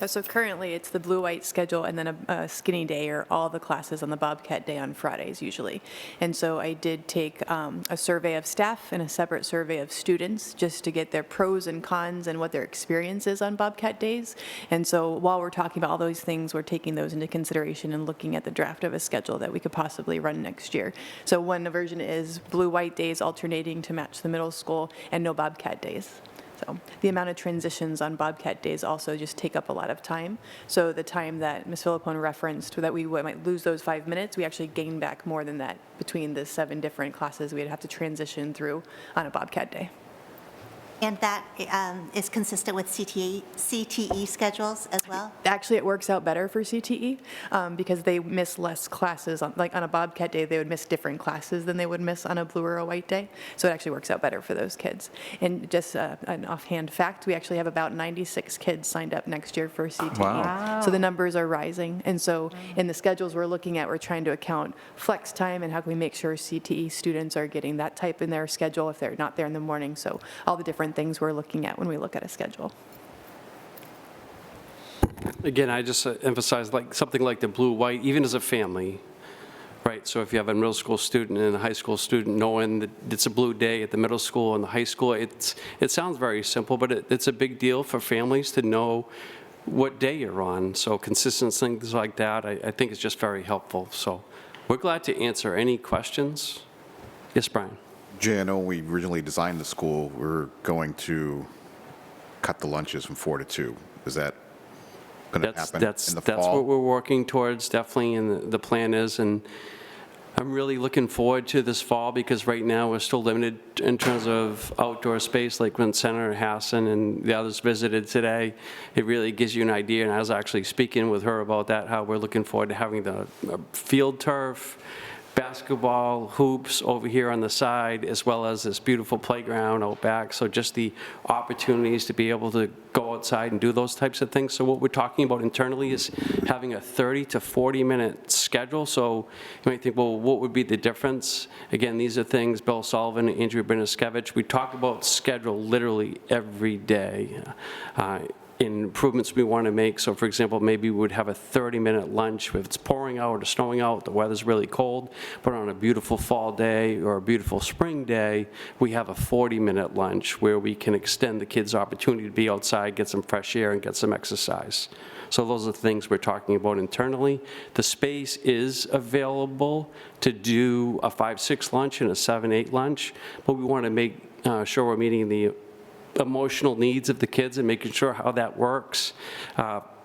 So currently, it's the blue-white schedule and then a skinny day, or all the classes on the Bobcat Day on Fridays usually. And so I did take a survey of staff and a separate survey of students just to get their pros and cons and what their experience is on Bobcat Days. And so while we're talking about all those things, we're taking those into consideration and looking at the draft of a schedule that we could possibly run next year. So one version is blue-white days alternating to match the middle school, and no Bobcat Days. So the amount of transitions on Bobcat Days also just take up a lot of time. So the time that Ms. Philippone referenced, that we might lose those 5 minutes, we actually gain back more than that between the 7 different classes we'd have to transition through on a Bobcat Day. And that is consistent with CTE schedules as well? Actually, it works out better for CTE because they miss less classes. Like on a Bobcat day, they would miss different classes than they would miss on a blue or a white day. So it actually works out better for those kids. And just an offhand fact, we actually have about 96 kids signed up next year for CTE. Wow. So the numbers are rising. And so in the schedules we're looking at, we're trying to account flex time and how can we make sure CTE students are getting that type in their schedule if they're not there in the morning. So all the different things we're looking at when we look at a schedule. Again, I just emphasize like something like the blue-white, even as a family, right? So if you have a middle school student and a high school student, knowing that it's a blue day at the middle school and the high school, it sounds very simple, but it's a big deal for families to know what day you're on. So consistent things like that, I think is just very helpful. So we're glad to answer any questions. Yes, Brian? Jay, I know when we originally designed the school, we were going to cut the lunches from 4 to 2. Is that going to happen in the fall? That's what we're working towards, definitely, and the plan is. And I'm really looking forward to this fall because right now we're still limited in terms of outdoor space, like when Senator Hassan and the others visited today. It really gives you an idea, and I was actually speaking with her about that, how we're looking forward to having the field turf, basketball hoops over here on the side, as well as this beautiful playground out back. So just the opportunities to be able to go outside and do those types of things. So what we're talking about internally is having a 30 to 40-minute schedule. So you might think, well, what would be the difference? Again, these are things Bill Sullivan and Andrea Briniskevich, we talk about schedule literally every day. In improvements we want to make. So for example, maybe we would have a 30-minute lunch if it's pouring out or snowing out, the weather's really cold, but on a beautiful fall day or a beautiful spring day, we have a 40-minute lunch where we can extend the kids' opportunity to be outside, get some fresh air and get some exercise. So those are the things we're talking about internally. The space is available to do a 5-6 lunch and a 7-8 lunch, but we want to make sure we're meeting the emotional needs of the kids and making sure how that works.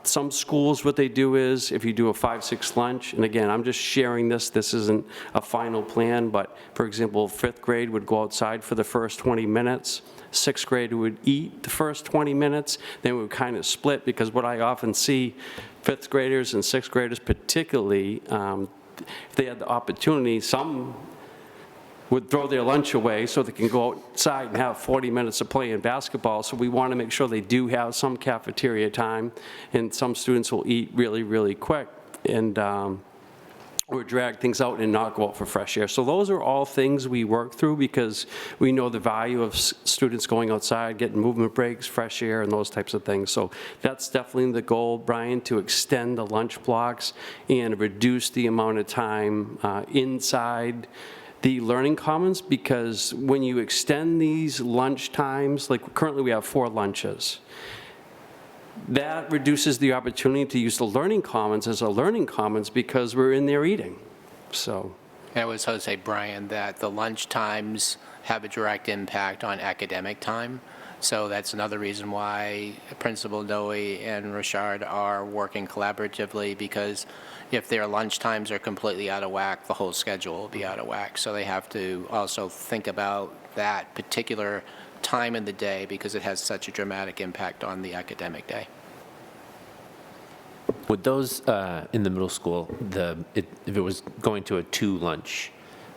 Some schools, what they do is, if you do a 5-6 lunch, and again, I'm just sharing this isn't a final plan, but for example, 5th grade would go outside for the first 20 minutes, 6th grade would eat the first 20 minutes, then we would kind of split, because what I often see, 5th graders and 6th graders particularly, if they had the opportunity, some would throw their lunch away so they can go outside and have 40 minutes of playing basketball. So we want to make sure they do have some cafeteria time, and some students will eat really, really quick and or drag things out and not go out for fresh air. So those are all things we work through because we know the value of students going outside, getting movement breaks, fresh air, and those types of things. So that's definitely the goal, Brian, to extend the lunch blocks and reduce the amount of time inside the learning commons, because when you extend these lunch times, like currently we have 4 lunches, that reduces the opportunity to use the learning commons as a learning commons because we're in there eating. So I was going to say, Brian, that the lunch times have a direct impact on academic time. So that's another reason why Principal Noe and Richard are working collaboratively, because if their lunch times are completely out of whack, the whole schedule will be out of whack. So they have to also think about that particular time in the day because it has such a dramatic impact on the academic day. Would those in the middle school, if it was going to a 2 lunch,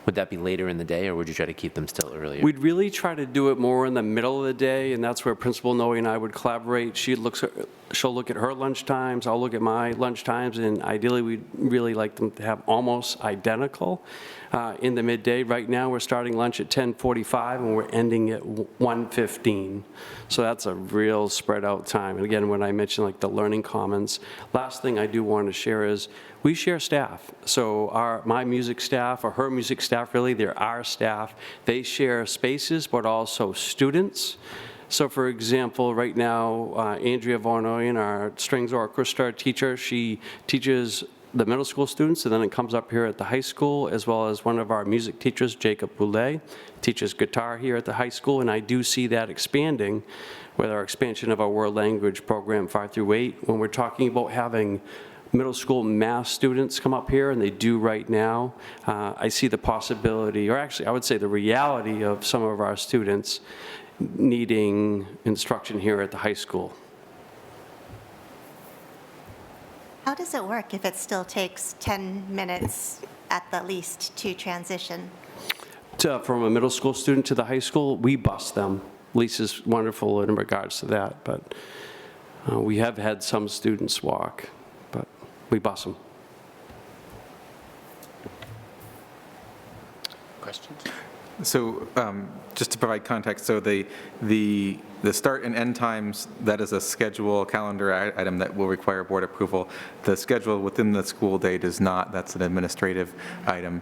would that be later in the day, or would you try to keep them still earlier? we'd really try to do it more in the middle of the day, and that's where Principal Noe and I would collaborate. She'll look at her lunch times, I'll look at my lunch times, and ideally we'd really like them to have almost identical in the midday. Right now we're starting lunch at 10:45 and we're ending at 1:15. So that's a real spread out time. And again, when I mention like the learning commons, last thing I do want to share is we share staff. So my music staff, or her music staff really, they're our staff. They share spaces, but also students. So for example, right now, Andrea Varnoyan, our strings orchestra teacher, she teaches the middle school students, and then it comes up here at the high school, as well as one of our music teachers, Jacob Boulet, teaches guitar here at the high school, and I do see that expanding with our expansion of our world language program 5 through 8. When we're talking about having middle school math students come up here, and they do right now, I see the possibility, or actually I would say the reality of some of our students needing instruction here at the high school. How does it work if it still takes 10 minutes at the least to transition? From a middle school student to the high school, we bus them. Lisa's wonderful in regards to that, but we have had some students walk, but we bus them. Questions? So just to provide context, so the start and end times, that is a schedule calendar item that will require board approval. The schedule within the school day does not. That's an administrative item.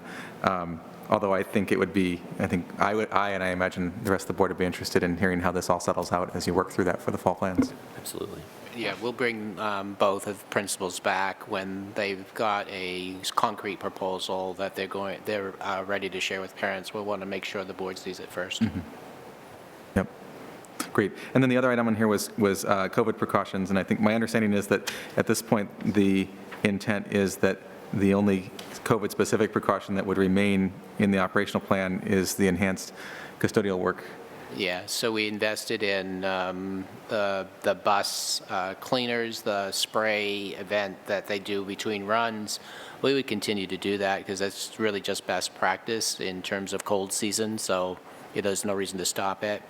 Although I think it would be, I imagine the rest of the board would be interested in hearing how this all settles out as you work through that for the fall plans. Absolutely. Yeah, we'll bring both of the principals back when they've got a concrete proposal that they're ready to share with parents. We'll want to make sure the board sees it first. Mm-hmm. Yep. Great. And then the other item on here was COVID precautions, and I think my understanding is that at this point, the intent is that the only COVID-specific precaution that would remain in the operational plan is the enhanced custodial work. Yeah, so we invested in the bus cleaners, the spray event that they do between runs. We would continue to do that because that's really just best practice in terms of cold season, so there's no reason to stop it.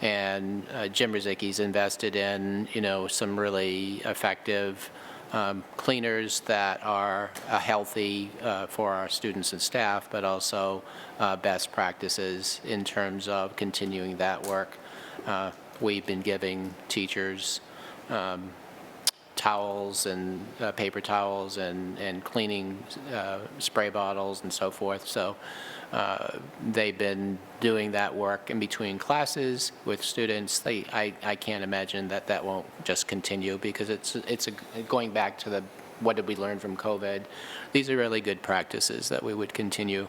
And Jim Rizicki's invested in, some really effective cleaners that are healthy for our students and staff, but also best practices in terms of continuing that work. We've been giving teachers towels and paper towels and cleaning spray bottles and so forth. So they've been doing that work in between classes with students. I can't imagine that won't just continue because it's going back to what did we learn from COVID. These are really good practices that we would continue.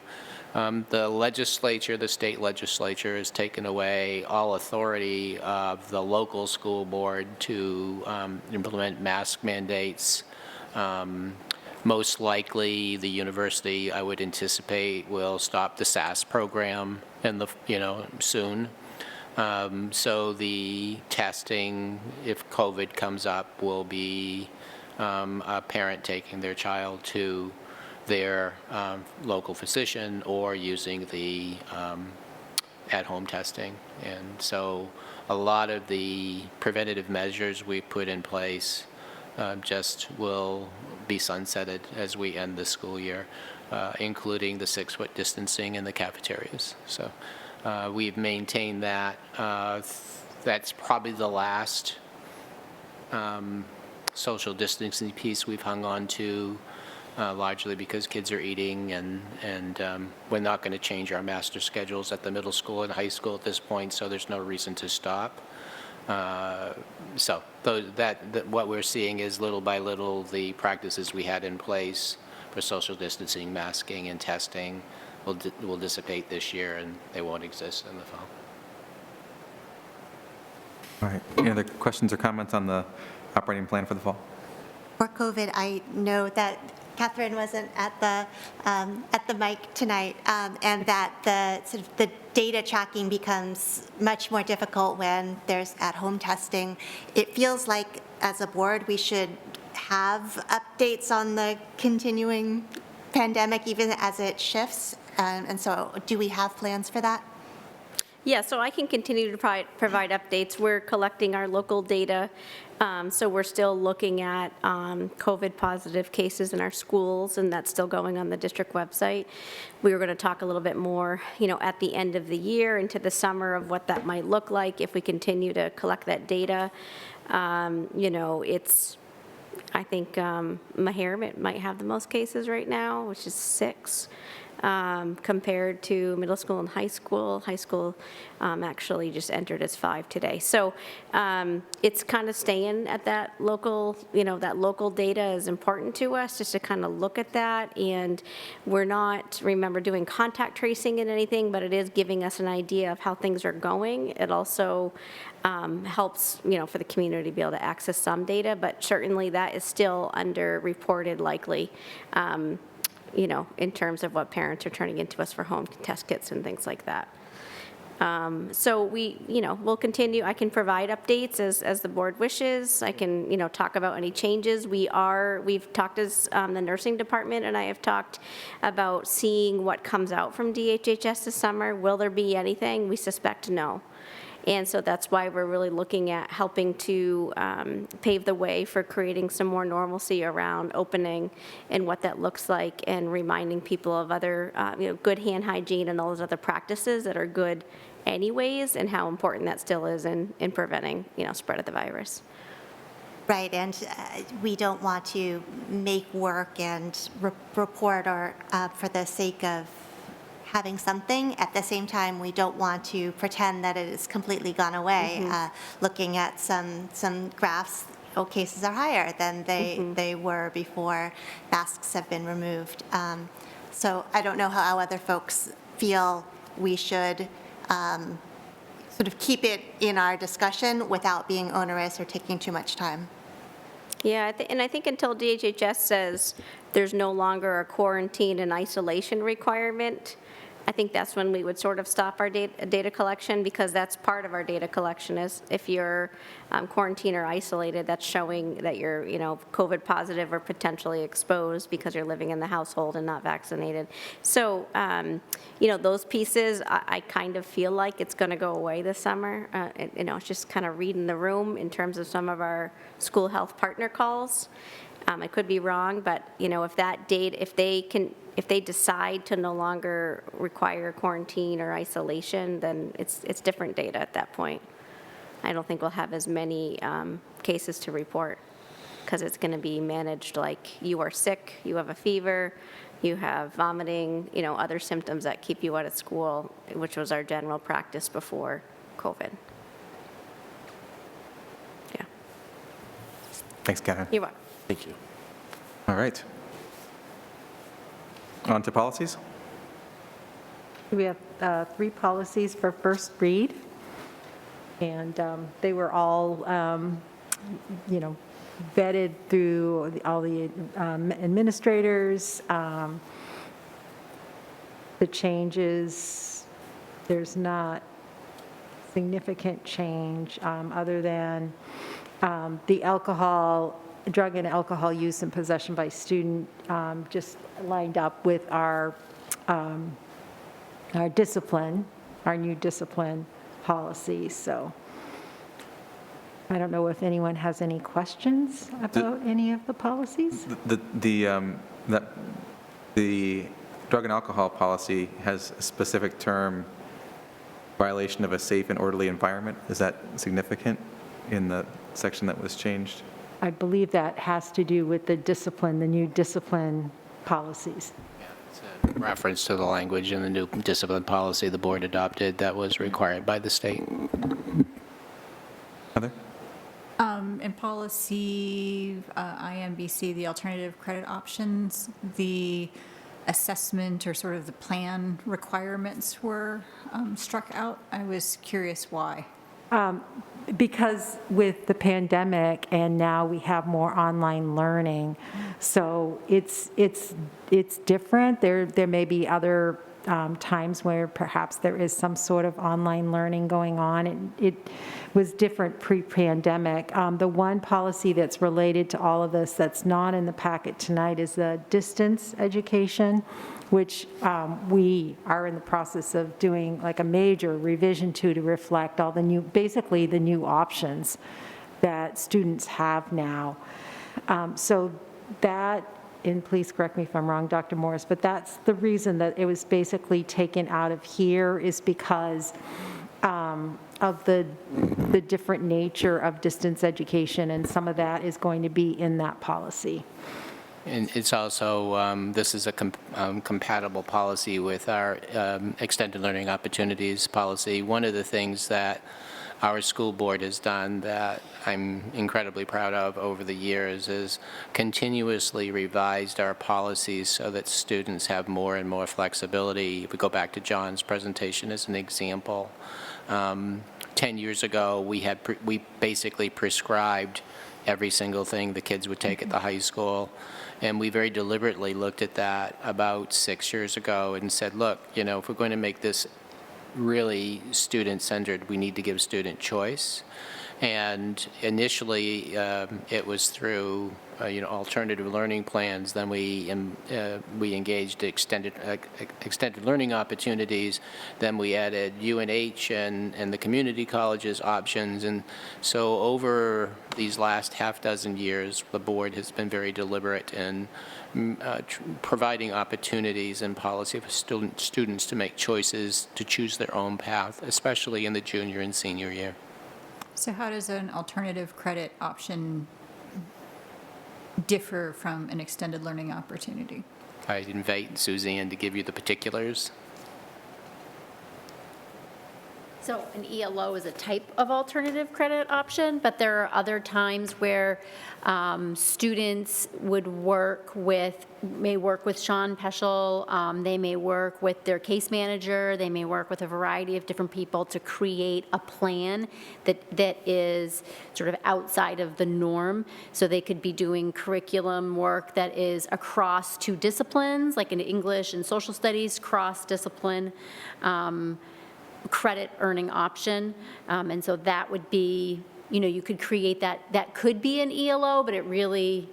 The legislature, the state legislature, has taken away all authority of the local school board to implement mask mandates. Most likely, the university, I would anticipate, will stop the SAS program soon. So the testing, if COVID comes up, will be a parent taking their child to their local physician or using the at-home testing. And so a lot of the preventative measures we put in place just will be sunsetted as we end the school year, including the 6-foot distancing in the cafeterias. So we've maintained that. That's probably the last social distancing piece we've hung on to, largely because kids are eating, and we're not going to change our master schedules at the middle school and high school at this point, so there's no reason to stop. So what we're seeing is little by little the practices we had in place for social distancing, masking, and testing will dissipate this year, and they won't exist in the fall. All right. Any other questions or comments on the operating plan for the fall? For COVID, I know that Catherine wasn't at the mic tonight, and that the data tracking becomes much more difficult when there's at-home testing. It feels like, as a board, we should have updates on the continuing pandemic, even as it shifts. And so, do we have plans for that? Yeah, so I can continue to provide updates. We're collecting our local data, so we're still looking at COVID positive cases in our schools, and that's still going on the district website. We were going to talk a little bit more, at the end of the year into the summer of what that might look like if we continue to collect that data. I think Meharmet might have the most cases right now, which is 6. Compared to middle school and high school. High school actually just entered as 5 today. So it's kind of staying at that local, that local data is important to us, just to kind of look at that. And we're not, remember, doing contact tracing and anything, but it is giving us an idea of how things are going. It also helps, for the community to be able to access some data, but certainly that is still underreported likely. In terms of what parents are turning into us for home test kits and things like that. So we'll continue. I can provide updates as the board wishes. I can, talk about any changes. We've talked as the nursing department, and I have talked about seeing what comes out from DHHS this summer. Will there be anything? We suspect no. And so that's why we're really looking at helping to pave the way for creating some more normalcy around opening and what that looks like, and reminding people of other, good hand hygiene and all those other practices that are good anyways, and how important that still is in preventing, spread of the virus. Right, and we don't want to make work and report or for the sake of having something. At the same time, we don't want to pretend that it has completely gone away. Looking at some graphs, cases are higher than they were before masks have been removed. So I don't know how other folks feel we should sort of keep it in our discussion without being onerous or taking too much time. Yeah, and I think until DHHS says there's no longer a quarantine and isolation requirement, I think that's when we would sort of stop our data collection, because that's part of our data collection is if you're quarantined or isolated, that's showing that you're, COVID positive or potentially exposed because you're living in the household and not vaccinated. So, those pieces, I kind of feel like it's going to go away this summer. It's just kind of reading the room in terms of some of our school health partner calls. I could be wrong, but, if that date, if they decide to no longer require quarantine or isolation, then it's different data at that point. I don't think we'll have as many cases to report, because it's going to be managed like you are sick, you have a fever, you have vomiting, other symptoms that keep you out of school, which was our general practice before COVID. Yeah. Thanks, Catherine. You're welcome. Thank you. All right. On to policies. We have 3 policies for first read, and they were all, vetted through all the administrators. The changes, there's not significant change other than the drug and alcohol use and possession by student just lined up with our discipline, our new discipline policy. So I don't know if anyone has any questions about any of the policies. The drug and alcohol policy has a specific term, violation of a safe and orderly environment. Is that significant in the section that was changed? I believe that has to do with the discipline, the new discipline policies. It's a reference to the language in the new discipline policy the board adopted that was required by the state. Heather? In policy IMBC, the alternative credit options, the assessment or sort of the plan requirements were struck out. I was curious why. Because with the pandemic and now we have more online learning, so it's different. There may be other times where perhaps there is some sort of online learning going on. It was different pre-pandemic. The one policy that's related to all of this that's not in the packet tonight is the distance education, which we are in the process of doing like a major revision to reflect all the new, basically the new options that students have now. So that, and please correct me if I'm wrong, Dr. Morris, but that's the reason that it was basically taken out of here, is because of the different nature of distance education, and some of that is going to be in that policy. And it's also, this is a compatible policy with our extended learning opportunities policy. One of the things that our school board has done that I'm incredibly proud of over the years is continuously revised our policies so that students have more and more flexibility. If we go back to John's presentation as an example, 10 years ago, we basically prescribed every single thing the kids would take at the high school. And we very deliberately looked at that about 6 years ago and said, look, if we're going to make this really student-centered. We need to give student choice. And initially, it was through, alternative learning plans. Then we engaged extended learning opportunities. Then we added UNH and the community colleges options. And so over these last half dozen years, the board has been very deliberate in providing opportunities and policy for students to make choices to choose their own path, especially in the junior and senior year. So how does an alternative credit option differ from an extended learning opportunity? I invite Suzanne to give you the particulars. So an ELO is a type of alternative credit option, but there are other times where students may work with Sean Peschel, they may work with their case manager, they may work with a variety of different people to create a plan that is sort of outside of the norm. So they could be doing curriculum work that is across two disciplines, like in English and social studies, cross-discipline. Credit earning option, and so that would be, you could create that could be an ELO, but it really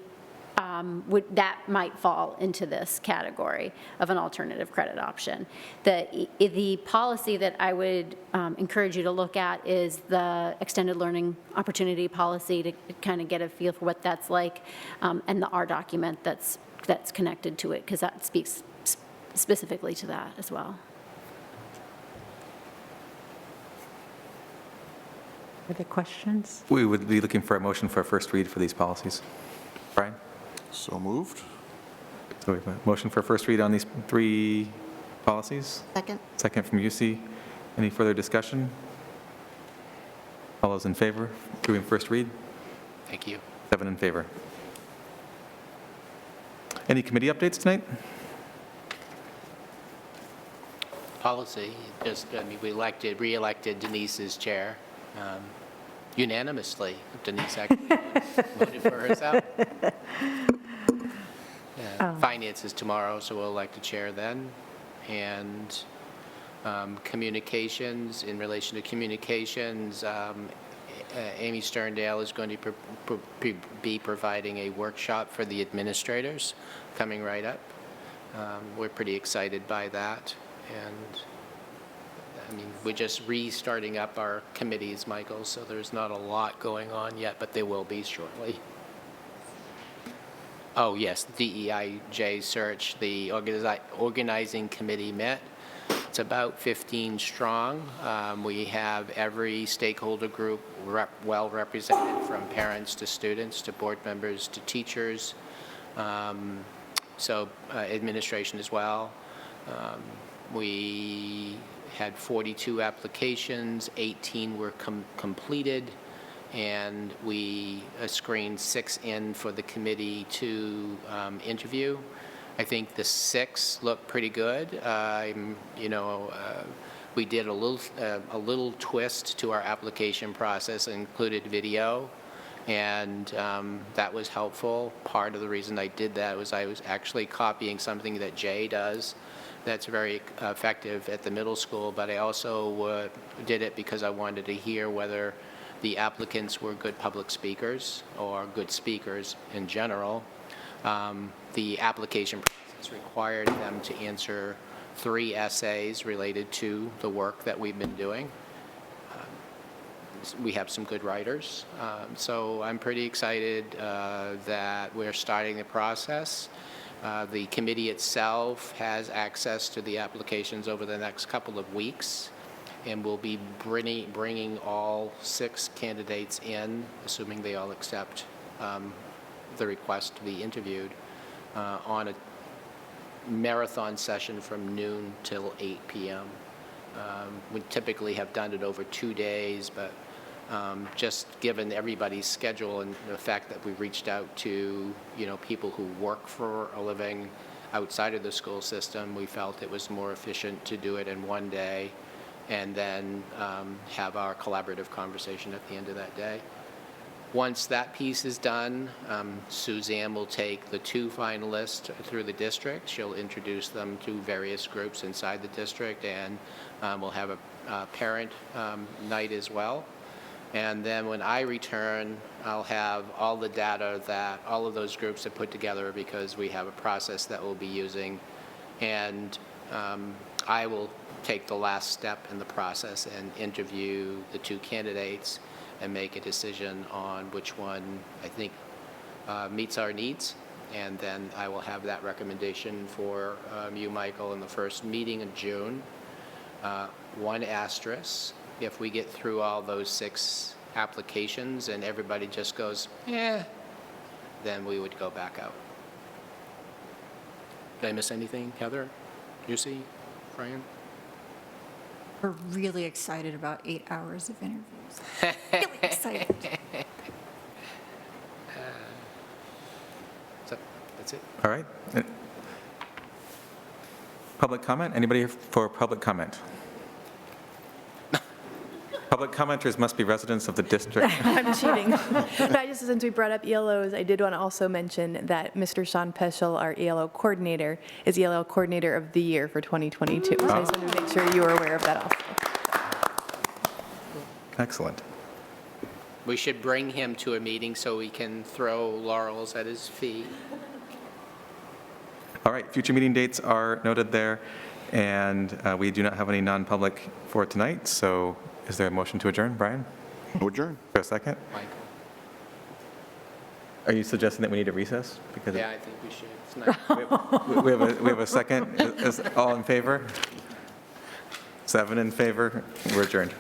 that might fall into this category of an alternative credit option. The policy that I would encourage you to look at is the extended learning opportunity policy to kind of get a feel for what that's like, and the R document that's connected to it, because that speaks specifically to that as well. Other questions? We would be looking for a motion for a first read for these policies. Brian? So moved. So we have a motion for a first read on these 3 policies. Second. Second from UC. Any further discussion? All those in favor, doing first read? Thank you. 7 in favor. Any committee updates tonight? Policy, we re-elected Denise as chair. Unanimously. Denise actually voted for herself. Finance is tomorrow, so we'll elect a chair then. And communications, in relation to communications, Amy Sterndale is going to be providing a workshop for the administrators coming right up. We're pretty excited by that. And we're just restarting up our committees, Michael, so there's not a lot going on yet, but there will be shortly. Oh, yes, the DEIJ search, the organizing committee met. It's about 15 strong. We have every stakeholder group well represented, from parents to students to board members to teachers, so administration as well. We had 42 applications, 18 were completed, and we screened 6 in for the committee to interview. I think the 6 look pretty good. We did a little twist to our application process, included video, and that was helpful. Part of the reason I did that was I was actually copying something that Jay does that's very effective at the middle school, but I also did it because I wanted to hear whether the applicants were good public speakers or good speakers in general. The application process required them to answer 3 essays related to the work that we've been doing. We have some good writers, so I'm pretty excited that we're starting the process. The committee itself has access to the applications over the next couple of weeks, and we'll be bringing all 6 candidates in, assuming they all accept the request to be interviewed, on a marathon session from noon till 8 p.m. We typically have done it over 2 days, but just given everybody's schedule and the fact that we reached out to, people who work for a living outside of the school system, we felt it was more efficient to do it in one day and then have our collaborative conversation at the end of that day. Once that piece is done, Suzanne will take the 2 finalists through the district. She'll introduce them to various groups inside the district, and we'll have a parent night as well. And then when I return, I'll have all the data that all of those groups have put together, because we have a process that we'll be using. And I will take the last step in the process and interview the 2 candidates and make a decision on which one I think meets our needs. And then I will have that recommendation for you, Michael, in the first meeting in June. 1 asterisk, if we get through all those 6 applications and everybody just goes, then we would go back out. Did I miss anything, Heather, Lucy, Brian? We're really excited about 8 hours of interviews. Really excited. So that's it. All right. Public comment? Anybody for public comment? Public commenters must be residents of the district. I'm cheating. But I just, since we brought up ELOs, I did want to also mention that Mr. Sean Peschel, our ELO coordinator, is ELO Coordinator of the Year for 2022. So I just wanted to make sure you were aware of that also. Excellent. We should bring him to a meeting so we can throw laurels at his feet. All right, future meeting dates are noted there, and we do not have any non-public for tonight, so is there a motion to adjourn? Brian? Adjourn. For a second? Michael? Are you suggesting that we need a recess? Because Yeah, I think we should. It's not, we have a second. Is all in favor? 7 in favor. We're adjourned.